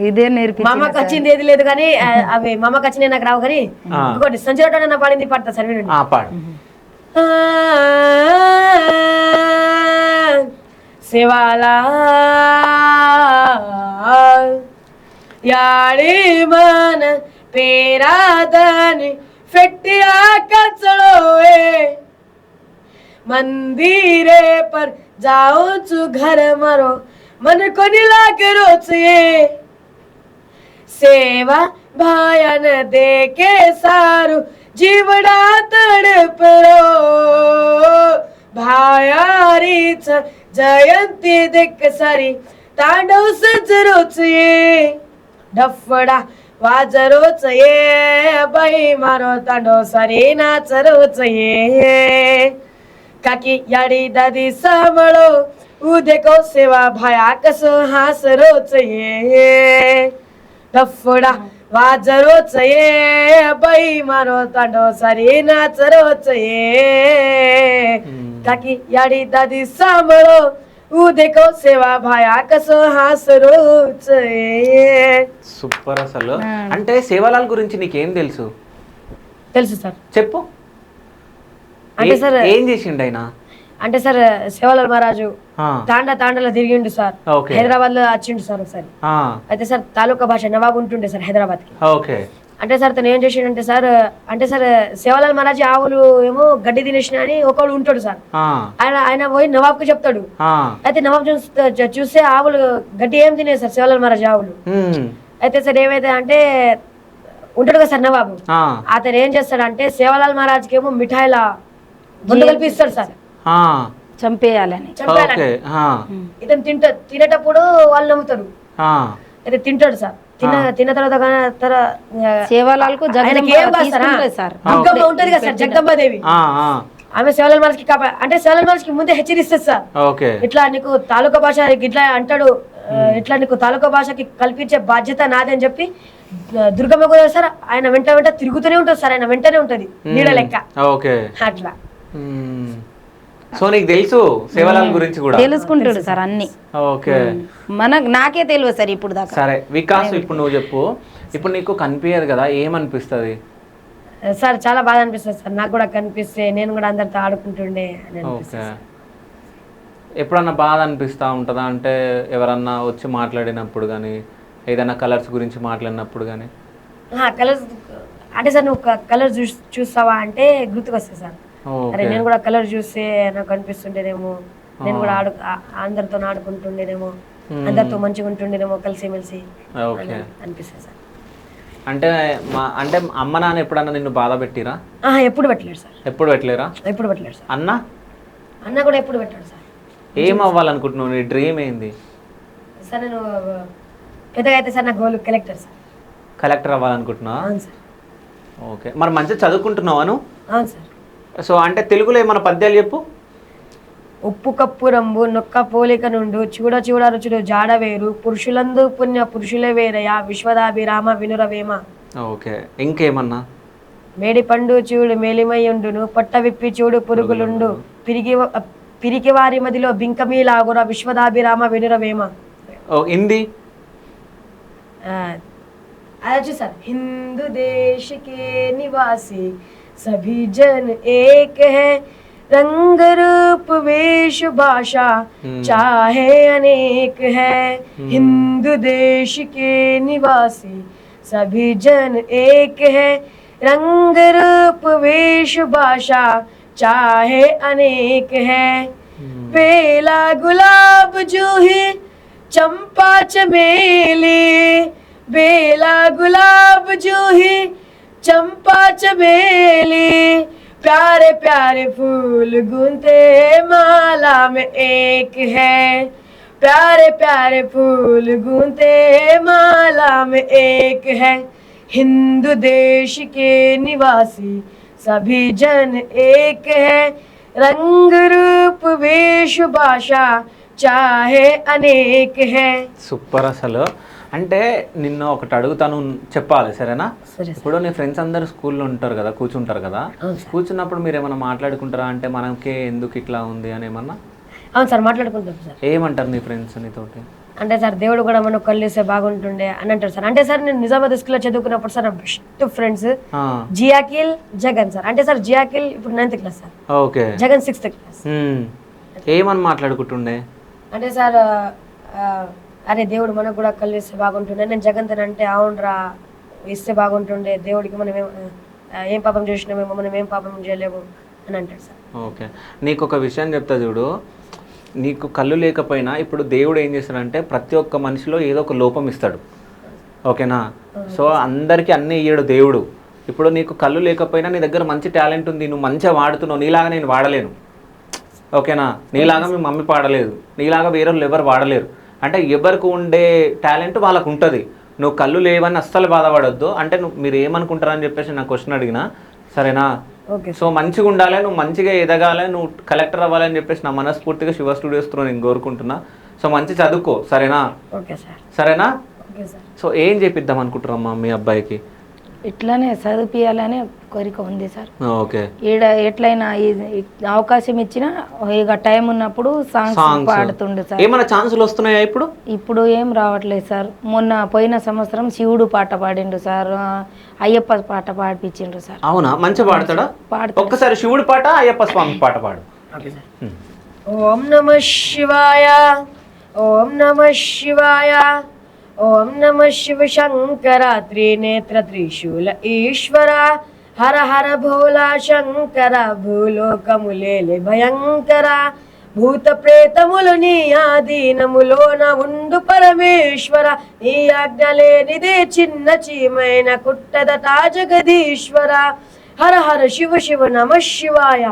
ఇదే నేర్పి మామకు వచ్చింది ఏది లేదు కానీ అవి మామకు వచ్చినాయి నాకు రావు కానీ ఇంకోటి సంజయ్ నా పాడింది పాడతా సార్ వినండి. పాడు. శివాలా యాడి మన పేరాదని ఫెట్టియా కచड़ोए मंदिरे पर जाओ चु घर मरो मन को निला करो छे सेवा भायन दे के सारू जीवडा तडपरो भायारीच जयंती देख सारी तांडव सजरोच ये डफडा वाजरोच ये बाई मारो तांडव सारी नाचरोच ये काकी याडी दादी सांभळो उद्या सेवा भाया कसो हासरोच ये डफडा वाजरोच ये बाई मारो तांडव सारी नाचरोच ये काकी याडी दादी सांभळो उद्या सेवा भाया कसो हासरोच ये. సూపర్ అసలు. అంటే సేవలాల్ గురించి నీకేం తెలుసు? తెలుసు సార్. చెప్పు. అంటే సార్ ఏం చేసిండు ఆయన? అంటే సార్ సేవలాల్ మహారాజు తాండలో తిరిగిండు సార్. హైదరాబాద్ లో వచ్చిండు సార్ ఒకసారి. అయితే సార్ తాలూకా భాష నవాబు ఉంటుండే సార్ హైదరాబాద్ కి. అంటే సార్ తను ఏం చేసిండంటే సార్, అంటే సార్ సేవలాల్ మహారాజ్ ఆవులు ఏమో గడ్డి తినేసిన అని ఒకడు ఉంటాడు సార్. ఆయన పోయి నవాబ్ కు చెప్తాడు. అయితే నవాబ్ చూస్తే ఆవులు గడ్డి ఏం తినే సార్ సేవలాల్ మహారాజ్ ఆవులు. అయితే సార్ ఏమైతే అంటే ఉంటాడు కదా సార్ నవాబు, అతను ఏం చేస్తాడంటే సేవలాల్ మహారాజ్ కి ఏమో మిఠాయిల ముందు కల్పిస్తాడు సార్ చంపేయాలని. ఇతను తినేటప్పుడు వాళ్ళు నమ్ముతారు. అయితే తింటాడు సార్. తిన్న తర్వాత సేవలాల్కు ఉంటది కదా సార్ జగదంబాదేవి, ఆమె సేవలాల్ మహారాజ్ కి అంటే సేవలాల్ మహారాజ్ కి ముందే హెచ్చరిస్తుంది సార్. ఇట్లా నీకు తాలూకా భాష ఇట్లా అంటాడు, ఇట్లా నీకు తాలూకా భాషకి కల్పించే బాధ్యత నాదని చెప్పి దుర్గమ్మ కూడా సార్ ఆయన వెంట తిరుగుతూనే ఉంటుంది సార్. ఆయన వెంటనే ఉంటది నీడ లెక్క అట్లా. సో నీకు తెలుసు సేవలాల్ గురించి కూడా తెలుసుకుంటాడు సార్ అన్ని. ఓకే నాకే తెలియదు సార్ ఇప్పుడు దాకా. సరే వికాస్, ఇప్పుడు నువ్వు చెప్పు. ఇప్పుడు నీకు కనిపించదు కదా, ఏమనిపిస్తుంది సార్? చాలా బాగా అనిపిస్తుంది సార్. నాకు కూడా కనిపిస్తే నేను కూడా అందరితో ఆడుకుంటుండే. ఓకే ఎప్పుడన్నా బాధ అనిపిస్తూ ఉంటుందా? అంటే ఎవరన్నా వచ్చి మాట్లాడినప్పుడు కానీ, ఏదైనా కలర్స్ గురించి మాట్లాడినప్పుడు కానీ? కలర్స్ అంటే సార్ నువ్వు కలర్ చూస్తావా అంటే గుర్తుకొస్తాయి సార్. అరే నేను కూడా కలర్ చూస్తే నాకు అనిపిస్తుండేనేమో, నేను కూడా అందరితో ఆడుకుంటుండేనేమో, అందరితో మంచిగా ఉంటుండేనేమో కలిసిమెలిసి అనిపిస్తుంది సార్. అంటే అమ్మ నాన్న ఎప్పుడన్నా నిన్ను బాధ పెట్టిరా? ఎప్పుడు పెట్టలేరు సార్. ఎప్పుడు పెట్టలేరా? ఎప్పుడు పెట్టలేరు సార్. అన్న కూడా ఎప్పుడు పెట్టాడు సార్. ఏం అవ్వాలనుకుంటున్నావు? నీ డ్రీమ్ ఏంది సార్? నేను పెద్దగా అయితే సార్ నా గోల్ కలెక్టర్ సార్. కలెక్టర్ అవ్వాలనుకుంటున్నావా? అవును సార్. ఓకే మరి మంచిగా చదువుకుంటున్నావాను? అవును సార్. సో అంటే తెలుగులో ఏమైనా పద్యాలు చెప్పు. ఉప్పు కప్పు రంబు నొక్క పోలిక నుండు చూడ చూడ రుచుడు జాడ వేరు పురుషులందు పుణ్య పురుషులే వేరయా విశ్వదాభిరామ వినురవేమ. ఓకే ఇంకేమన్నా? మేడి పండు చూడు మేలిమయ్యుండును పొట్ట విప్పి చూడు పురుగులుండు పిరికి వారి మదిలో బింకమీలాగుర విశ్వదాభిరామ వినురవేమ. హిందీ अच्छा सर. हिंदू देश के निवासी सभी जन एक है रंग रूप वेश भाषा चाहे अनेक है. हिंदू देश के निवासी सभी जन एक है रंग रूप वेश भाषा चाहे अनेक है. बेला गुलाब जूही चंपा चमेली बेला गुलाब जूही चंपा चमेली प्यारे प्यारे फूल गूंथे माला में एक है. प्यारे प्यारे फूल गूंथे माला में एक है, हिंदू देश के निवासी सभी जन एक है, रंग रूप वेश भाषा चाहे अनेक है. సూపర్ అసలు. అంటే నిన్ను ఒకటి అడుగుతాను, చెప్పాలి సరేనా? ఇప్పుడు నీ ఫ్రెండ్స్ అందరు స్కూల్లో ఉంటారు కదా, కూర్చుంటారు కదా, కూర్చున్నప్పుడు మీరు ఏమైనా మాట్లాడుకుంటారా? అంటే మనకే ఎందుకు ఇట్లా ఉంది అని ఏమన్నా? అవును సార్, మాట్లాడుకుంటాం సార్. ఏమంటారు నీ ఫ్రెండ్స్ నీతోటి? అంటే సార్ దేవుడు కూడా మనం కలిస్తే బాగుంటుండే అని అంటారు సార్. అంటే సార్ నేను నిజామాబాద్ స్కూల్లో చదువుకున్నప్పుడు సార్ బెస్ట్ ఫ్రెండ్స్ జియాకిల్, జగన్ సార్. అంటే సార్ జియాకిల్ ఇప్పుడు 9th class sir, okay, Jagan 6th class. ఏమని మాట్లాడుకుంటుండే? అంటే సార్ అరే దేవుడు మనకు కూడా కలిస్తే బాగుంటుండే. నేను జగన్ అంటే అవునరా ఇస్తే బాగుంటుండే, దేవుడికి మనం ఏం పాపం చేసినామేమో, మనం ఏం పాపం చేయలేము అని అంటాడు సార్. ఓకే, నీకు ఒక విషయం చెప్తా చూడు. నీకు కళ్ళు లేకపోయినా ఇప్పుడు దేవుడు ఏం చేస్తాడంటే ప్రతి ఒక్క మనిషిలో ఏదో ఒక లోపం ఇస్తాడు, ఓకేనా? సో అందరికీ అన్నీ ఇయ్యడు దేవుడు. ఇప్పుడు నీకు కళ్ళు లేకపోయినా నీ దగ్గర మంచి టాలెంట్ ఉంది, నువ్వు మంచిగా వాడుతున్నావు. నీలాగా నేను వాడలేను, ఓకేనా? నీలాగా మీ మమ్మీ పాడలేదు, నీలాగా వేరే వాళ్ళు ఎవరు వాడలేరు. అంటే ఎవరికి ఉండే టాలెంట్ వాళ్ళకు ఉంటుంది. నువ్వు కళ్ళు లేవని అస్సలు బాధపడొద్దు. అంటే మీరు ఏమనుకుంటారని చెప్పేసి నాకు క్వశ్చన్ అడిగినా, సరేనా? సో మంచిగా ఉండాలి, నువ్వు మంచిగా ఎదగాలి, నువ్వు కలెక్టర్ అవ్వాలని చెప్పేసి నా మనస్ఫూర్తిగా శివ స్టూడియోస్తో నేను కోరుకుంటున్నా. సో మంచి చదువుకో, సరేనా? సరేనా? సో ఏం చేపిద్దాం అనుకుంటున్నామ్మా మీ అబ్బాయికి? ఇట్లానే చదివియాలని కోరిక ఉంది సార్. ఓకే, ఈడ ఎట్లయినా అవకాశం ఇచ్చినా ఇక టైం ఉన్నప్పుడు సాంగ్స్ పాడుతుండే సార్. ఏమైనా ఛాన్సులు వస్తున్నాయా ఇప్పుడు? ఇప్పుడు ఏం రావట్లేదు సార్. మొన్న పోయిన సంవత్సరం శివుడు పాట పాడిండు సార్, అయ్యప్ప పాట పాడిపించిండ్రు సార్. అవునా? మంచిగా పాడతాడా? ఒక్కసారి శివుడు పాట, అయ్యప్ప స్వామి పాట పాడు. ఓం నమః శివాయ, ఓం నమః శివాయ, ఓం నమః శివ శంకర, త్రినేత్ర త్రిశూల ఈశ్వర, హర హర భోలా శంకర, భూలోకములేలే భయంకర, భూత ప్రేతములు నీ ఆధీనములోన ఉండు పరమేశ్వర, నీ ఆజ్ఞ లేనిదే చిన్న చీమైన కుట్టదట జగదీశ్వర, హర హర శివ శివ నమః శివాయ,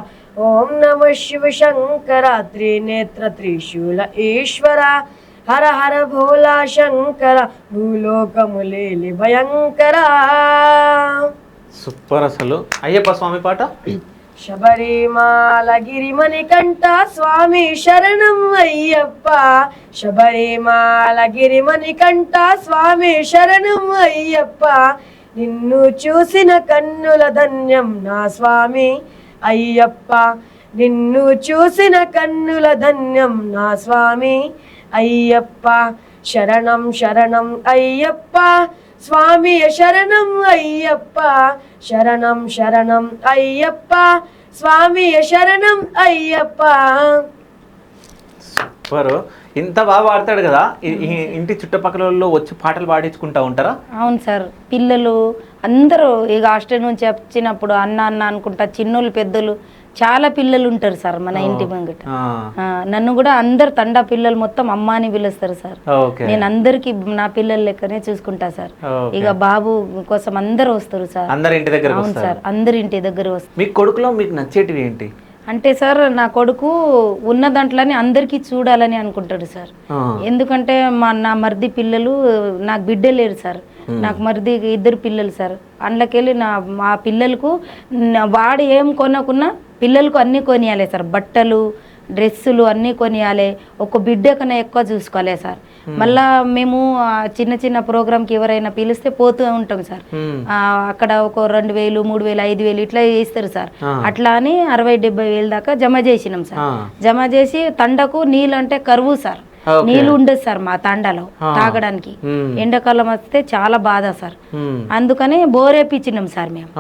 ఓం నమః శివ శంకర, త్రినేత్ర త్రిశూల ఈశ్వర, హర హర భోలా శంకర, భూలోకములేలి భయంకర. సూపర్ అసలు. అయ్యప్ప స్వామి పాట. శబరిమాల గిరిమణి కంఠ స్వామి శరణం అయ్యప్ప, శబరిమాల గిరిమణి కంఠ స్వామి శరణం అయ్యప్ప, నిన్ను చూసిన కన్నుల ధన్యం నా స్వామి అయ్యప్ప, నిన్ను చూసిన కన్నుల ధన్యం నా స్వామి అయ్యప్ప, శరణం శరణం అయ్యప్ప, స్వామి శరణం అయ్యప్ప, శరణం శరణం అయ్యప్ప, స్వామి శరణం అయ్యప్ప. సూపర్. ఇంత బాగా పాడతాడు కదా, ఇంటి చుట్టుపక్కల వచ్చి పాటలు పాడించుకుంటా ఉంటారా? అవును సార్, పిల్లలు అందరూ ఇక హాస్టల్ నుంచి వచ్చినప్పుడు అన్న అన్న అనుకుంటా, చిన్నోళ్ళు పెద్దలు చాలా పిల్లలు ఉంటారు సార్ మన ఇంటి ముంగట. నన్ను కూడా అందరు తండా పిల్లలు మొత్తం అమ్మ అని పిలుస్తారు సార్. నేను అందరికి నా పిల్లల లెక్కనే చూసుకుంటా సార్. ఇక బాబు కోసం అందరు వస్తారు సార్. అవును సార్, అందరి ఇంటి దగ్గర వస్తారు. మీ కొడుకులో మీకు నచ్చేటివి ఏంటి? అంటే సార్ నా కొడుకు ఉన్న దాంట్లోనే అందరికీ చూడాలని అనుకుంటాడు సార్. ఎందుకంటే నా మరిది పిల్లలు, నాకు బిడ్డ లేరు సార్, నాకు మరిది 2 పిల్లలు సార్. అందులోకెళ్ళి మా పిల్లలకు వాడు ఏం కొనకున్నా పిల్లలకు అన్నీ కొనియాలి సార్, బట్టలు డ్రెస్సులు అన్నీ కొనియాలి, ఒక బిడ్డ కన్నా ఎక్కువ చూసుకోవాలి సార్. మళ్ళా మేము చిన్న చిన్న ప్రోగ్రామ్కి ఎవరైనా పిలిస్తే పోతూ ఉంటాం సార్. అక్కడ ఒక 2,000, 3,000, 5,000 ఇట్లా చేస్తారు సార్. అట్లా అని 60-70 వేలు దాకా జమ చేసినాం సార్. జమ చేసి తండకు నీళ్ళు అంటే కరువు సార్, నీళ్ళు ఉండదు సార్ మా తండాలో తాగడానికి. ఎండాకాలం వస్తే చాలా బాధ సార్. అందుకని బోరేపించినాం సార్. మేము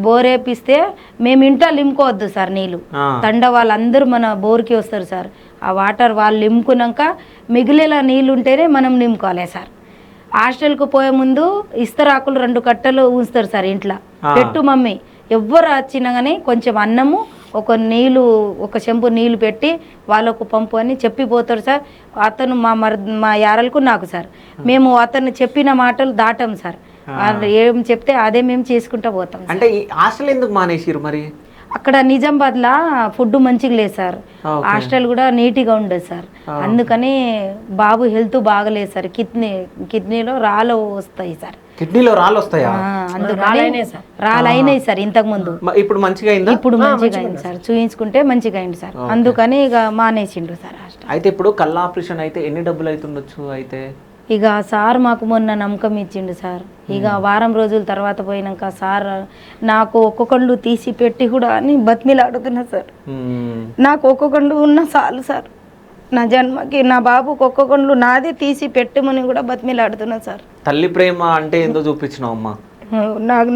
బోరేపిస్తే మేము ఇంట్లో లింపుకోవద్దు సార్ నీళ్ళు. తండ వాళ్ళందరూ మన బోర్కి వస్తారు సార్. ఆ వాటర్ వాళ్ళు నింపుకున్నాక మిగిలేలా నీళ్ళు ఉంటేనే మనం నింపుకోవాలి సార్. హాస్టల్కు పోయే ముందు ఇస్తరాకులు 2 కట్టలు ఉంచుతారు సార్ ఇంట్లో. పెట్టు మమ్మీ, ఎవ్వరు వచ్చినా కానీ కొంచెం అన్నము, ఒక చెంబు నీళ్లు పెట్టి వాళ్ళకు పంపు అని చెప్పిపోతాడు సార్. అతను మా యారలకు నాకు సార్, మేము అతను చెప్పిన మాటలు దాటాం సార్. ఏం చెప్తే అదే మేము చేసుకుంటా పోతాం. అంటే హాస్టల్ ఎందుకు మానేసిరు మరి? అక్కడ నిజామాబాద్లో ఫుడ్ మంచిగా లేదు సార్, ఓకే. హాస్టల్ కూడా నీట్గా ఉండదు సార్. అందుకని బాబు హెల్త్ బాగలేదు సార్, కిడ్నీలో రాళ్ళు వస్తాయి సార్. కిడ్నీలో రాళ్ళు వస్తాయా? అందుకని రాళ్ళైనాయి సార్. రాళ్ళైనాయి సార్ ఇంతకు ముందు. ఇప్పుడు మంచిగా అయిందా? ఇప్పుడు మంచిగా అయింది సార్, చూయించుకుంటే మంచిగా అయింది సార్. అందుకని ఇక మానేసిండు సార్ హాస్టల్. అయితే ఇప్పుడు కళ్ళ ఆపరేషన్ అయితే ఎన్ని డబ్బులు అవుతుండొచ్చు? అయితే ఇక సార్ మాకు మొన్న నమ్మకం ఇచ్చిండు సార్. ఇక వారం రోజుల తర్వాత పోయినాక సార్ నాకు ఒక్కొక్కళ్ళు తీసి పెట్టి కూడా అని బతిమిలాడుతున్నా సార్. నాకు ఒక్కొక్కళ్ళు ఉన్న చాలు సార్, నా జన్మకి నా బాబుకి ఒక్కొక్కళ్ళు నాదే తీసి పెట్టమని కూడా బతిమిలాడుతున్నా సార్. తల్లి ప్రేమ అంటే ఏందో చూపించినావు అమ్మా.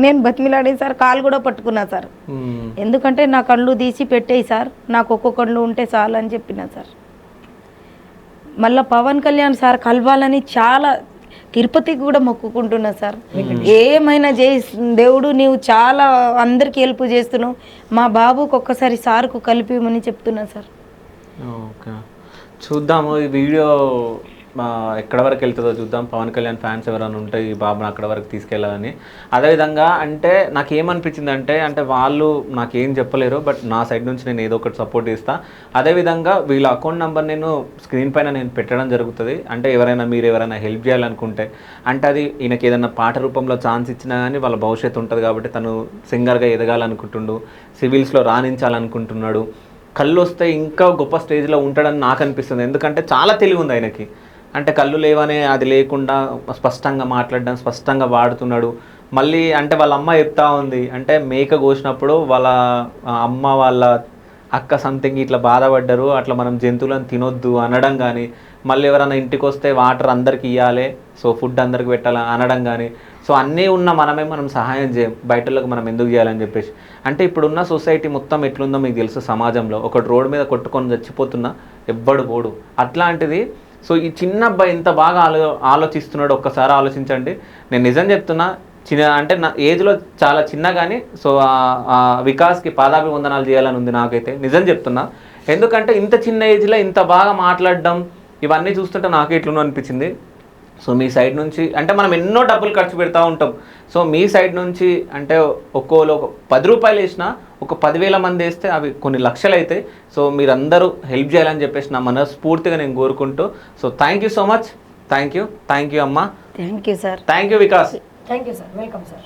నేను బతిమిలాడే సార్, కాలు కూడా పట్టుకున్నా సార్. ఎందుకంటే నా కళ్ళు తీసి పెట్టేయి సార్, నాకు ఒక్కొక్కళ్ళు ఉంటే చాలు అని చెప్పిన సార్. మళ్ళీ పవన్ కళ్యాణ్ సార్ కలవాలని చాలా తిరుపతికి కూడా మొక్కుకుంటున్నా సార్. ఏమైనా దేవుడు నీవు చాలా అందరికి హెల్ప్ చేస్తున్నావు, మా బాబుకి ఒక్కసారి సార్కు కలిపిమని చెప్తున్నా సార్. ఓకే, చూద్దాము ఈ వీడియో ఎక్కడ వరకు వెళ్తుందో చూద్దాం. పవన్ కళ్యాణ్ ఫ్యాన్స్ ఎవరైనా ఉంటే ఈ బాబుని అక్కడ వరకు తీసుకెళ్ళాలని. అదేవిధంగా అంటే నాకు ఏమనిపించింది అంటే వాళ్ళు నాకేం చెప్పలేరు, బట్ నా సైడ్ నుంచి నేను ఏదో ఒకటి సపోర్ట్ చేస్తాను. అదేవిధంగా వీళ్ళ అకౌంట్ నెంబర్ నేను స్క్రీన్ పైన నేను పెట్టడం జరుగుతుంది. అంటే మీరు ఎవరైనా హెల్ప్ చేయాలనుకుంటే, అంటే అది ఈయనకి ఏదైనా పాట రూపంలో ఛాన్స్ ఇచ్చినా కానీ వాళ్ళ భవిష్యత్తు ఉంటుంది కాబట్టి తను సింగర్గా ఎదగాలనుకుంటుండు, సివిల్స్లో రాణించాలనుకుంటున్నాడు, కళ్ళు వస్తే ఇంకా గొప్ప స్టేజ్లో ఉంటాడని నాకు అనిపిస్తుంది. ఎందుకంటే చాలా తెలివి ఉంది ఆయనకి. అంటే కళ్ళు లేవనే అది లేకుండా స్పష్టంగా మాట్లాడడం, స్పష్టంగా వాడుతున్నాడు. మళ్ళీ అంటే వాళ్ళ అమ్మ చెప్తా ఉంది, అంటే మేక కోసినప్పుడు వాళ్ళ అమ్మ వాళ్ళ అక్క సంథింగ్ ఇట్లా బాధపడ్డారు, అట్లా మనం జంతువులను తినొద్దు అనడం కానీ, మళ్ళీ ఎవరైనా ఇంటికి వస్తే వాటర్ అందరికి ఇవ్వాలి, సో ఫుడ్ అందరికి పెట్టాలి అనడం కానీ, సో అన్నీ ఉన్న మనం సహాయం చేయం, బయటలోకి మనం ఎందుకు చేయాలని చెప్పేసి. అంటే ఇప్పుడున్న సొసైటీ మొత్తం ఎట్లుందో మీకు తెలుసు. సమాజంలో ఒకటి రోడ్డు మీద కొట్టుకొని చచ్చిపోతున్నా ఎవ్వడు పోడు. అట్లాంటిది సో ఈ చిన్న అబ్బాయి ఇంత బాగా ఆలోచిస్తున్నాడు. ఒక్కసారి ఆలోచించండి. నేను నిజం చెప్తున్నా, అంటే నా ఏజ్లో చాలా చిన్న కానీ సో వికాస్కి పాదాభివందనాలు చేయాలని ఉంది నాకైతే, నిజం చెప్తున్నా. ఎందుకంటే ఇంత చిన్న ఏజ్లో ఇంత బాగా మాట్లాడడం ఇవన్నీ చూస్తుంటే నాకే ఇట్లున్నా అనిపించింది. సో మీ సైడ్ నుంచి అంటే మనం ఎన్నో డబ్బులు ఖర్చు పెడతా ఉంటాం. సో మీ సైడ్ నుంచి అంటే ఒక్కోలో ఒక 10 రూపాయలు వేసినా ఒక 10,000 మంది వేస్తే అవి కొన్ని లక్షలు అవుతాయి. సో మీరందరూ హెల్ప్ చేయాలని చెప్పేసి నా మనస్ఫూర్తిగా నేను కోరుకుంటూ, so thank you so much. Thank you అమ్మా. Thank you sir. Thank you Vikas. Thank you sir, welcome sir.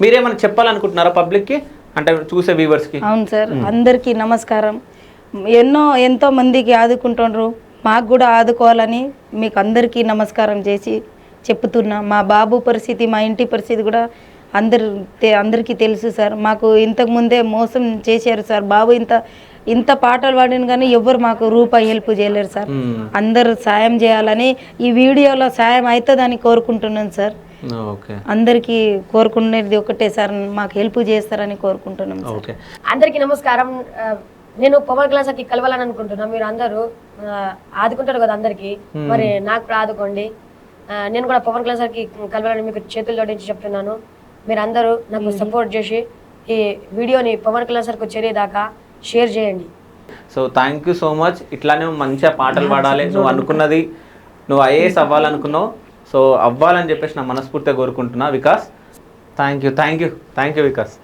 మీరేమైనా చెప్పాలనుకుంటున్నారా పబ్లిక్కి, అంటే చూసే వ్యూవర్స్కి? అవును సార్, అందరికీ నమస్కారం. ఎంతో మందికి ఆదుకుంటున్నారు, మాకు కూడా ఆదుకోవాలని మీకు అందరికీ నమస్కారం చేసి చెప్తున్నా. మా బాబు పరిస్థితి, మా ఇంటి పరిస్థితి కూడా అందరికీ తెలుసు సార్. మాకు ఇంతకుముందే మోసం చేశారు సార్. బాబు ఇంత పాటలు పాడిన కానీ ఎవ్వరు మాకు రూపాయి హెల్ప్ చేయలేరు సార్. అందరు సాయం చేయాలని ఈ వీడియోలో సాయం అవుతుందని కోరుకుంటున్నాను సార్. అందరికీ కోరుకునేది ఒకటే సార్, మాకు హెల్ప్ చేస్తారని కోరుకుంటున్నాం సార్. అందరికీ నమస్కారం. నేను పవన్ కళ్యాణ్ సార్కి కలవాలని అనుకుంటున్నా. మీరు అందరూ ఆదుకుంటారు కదా అందరికి, మరి నాకు కూడా ఆదుకోండి. నేను కూడా పవన్ కళ్యాణ్ సార్కి కలవాలని మీకు చేతులు జోడించి చెప్తున్నాను. మీరు అందరూ నాకు సపోర్ట్ చేసి ఈ వీడియోని పవన్ కళ్యాణ్ సార్కు చేరేదాకా షేర్ చేయండి. So thank you so much. ఇట్లానే మంచిగా పాటలు పాడాలి, నువ్వు అనుకున్నది, నువ్వు ఐఏఎస్ అవ్వాలనుకున్నావు, సో అవ్వాలని చెప్పేసి నా మనస్ఫూర్తిగా కోరుకుంటున్నా వికాస్. Thank you Vikas.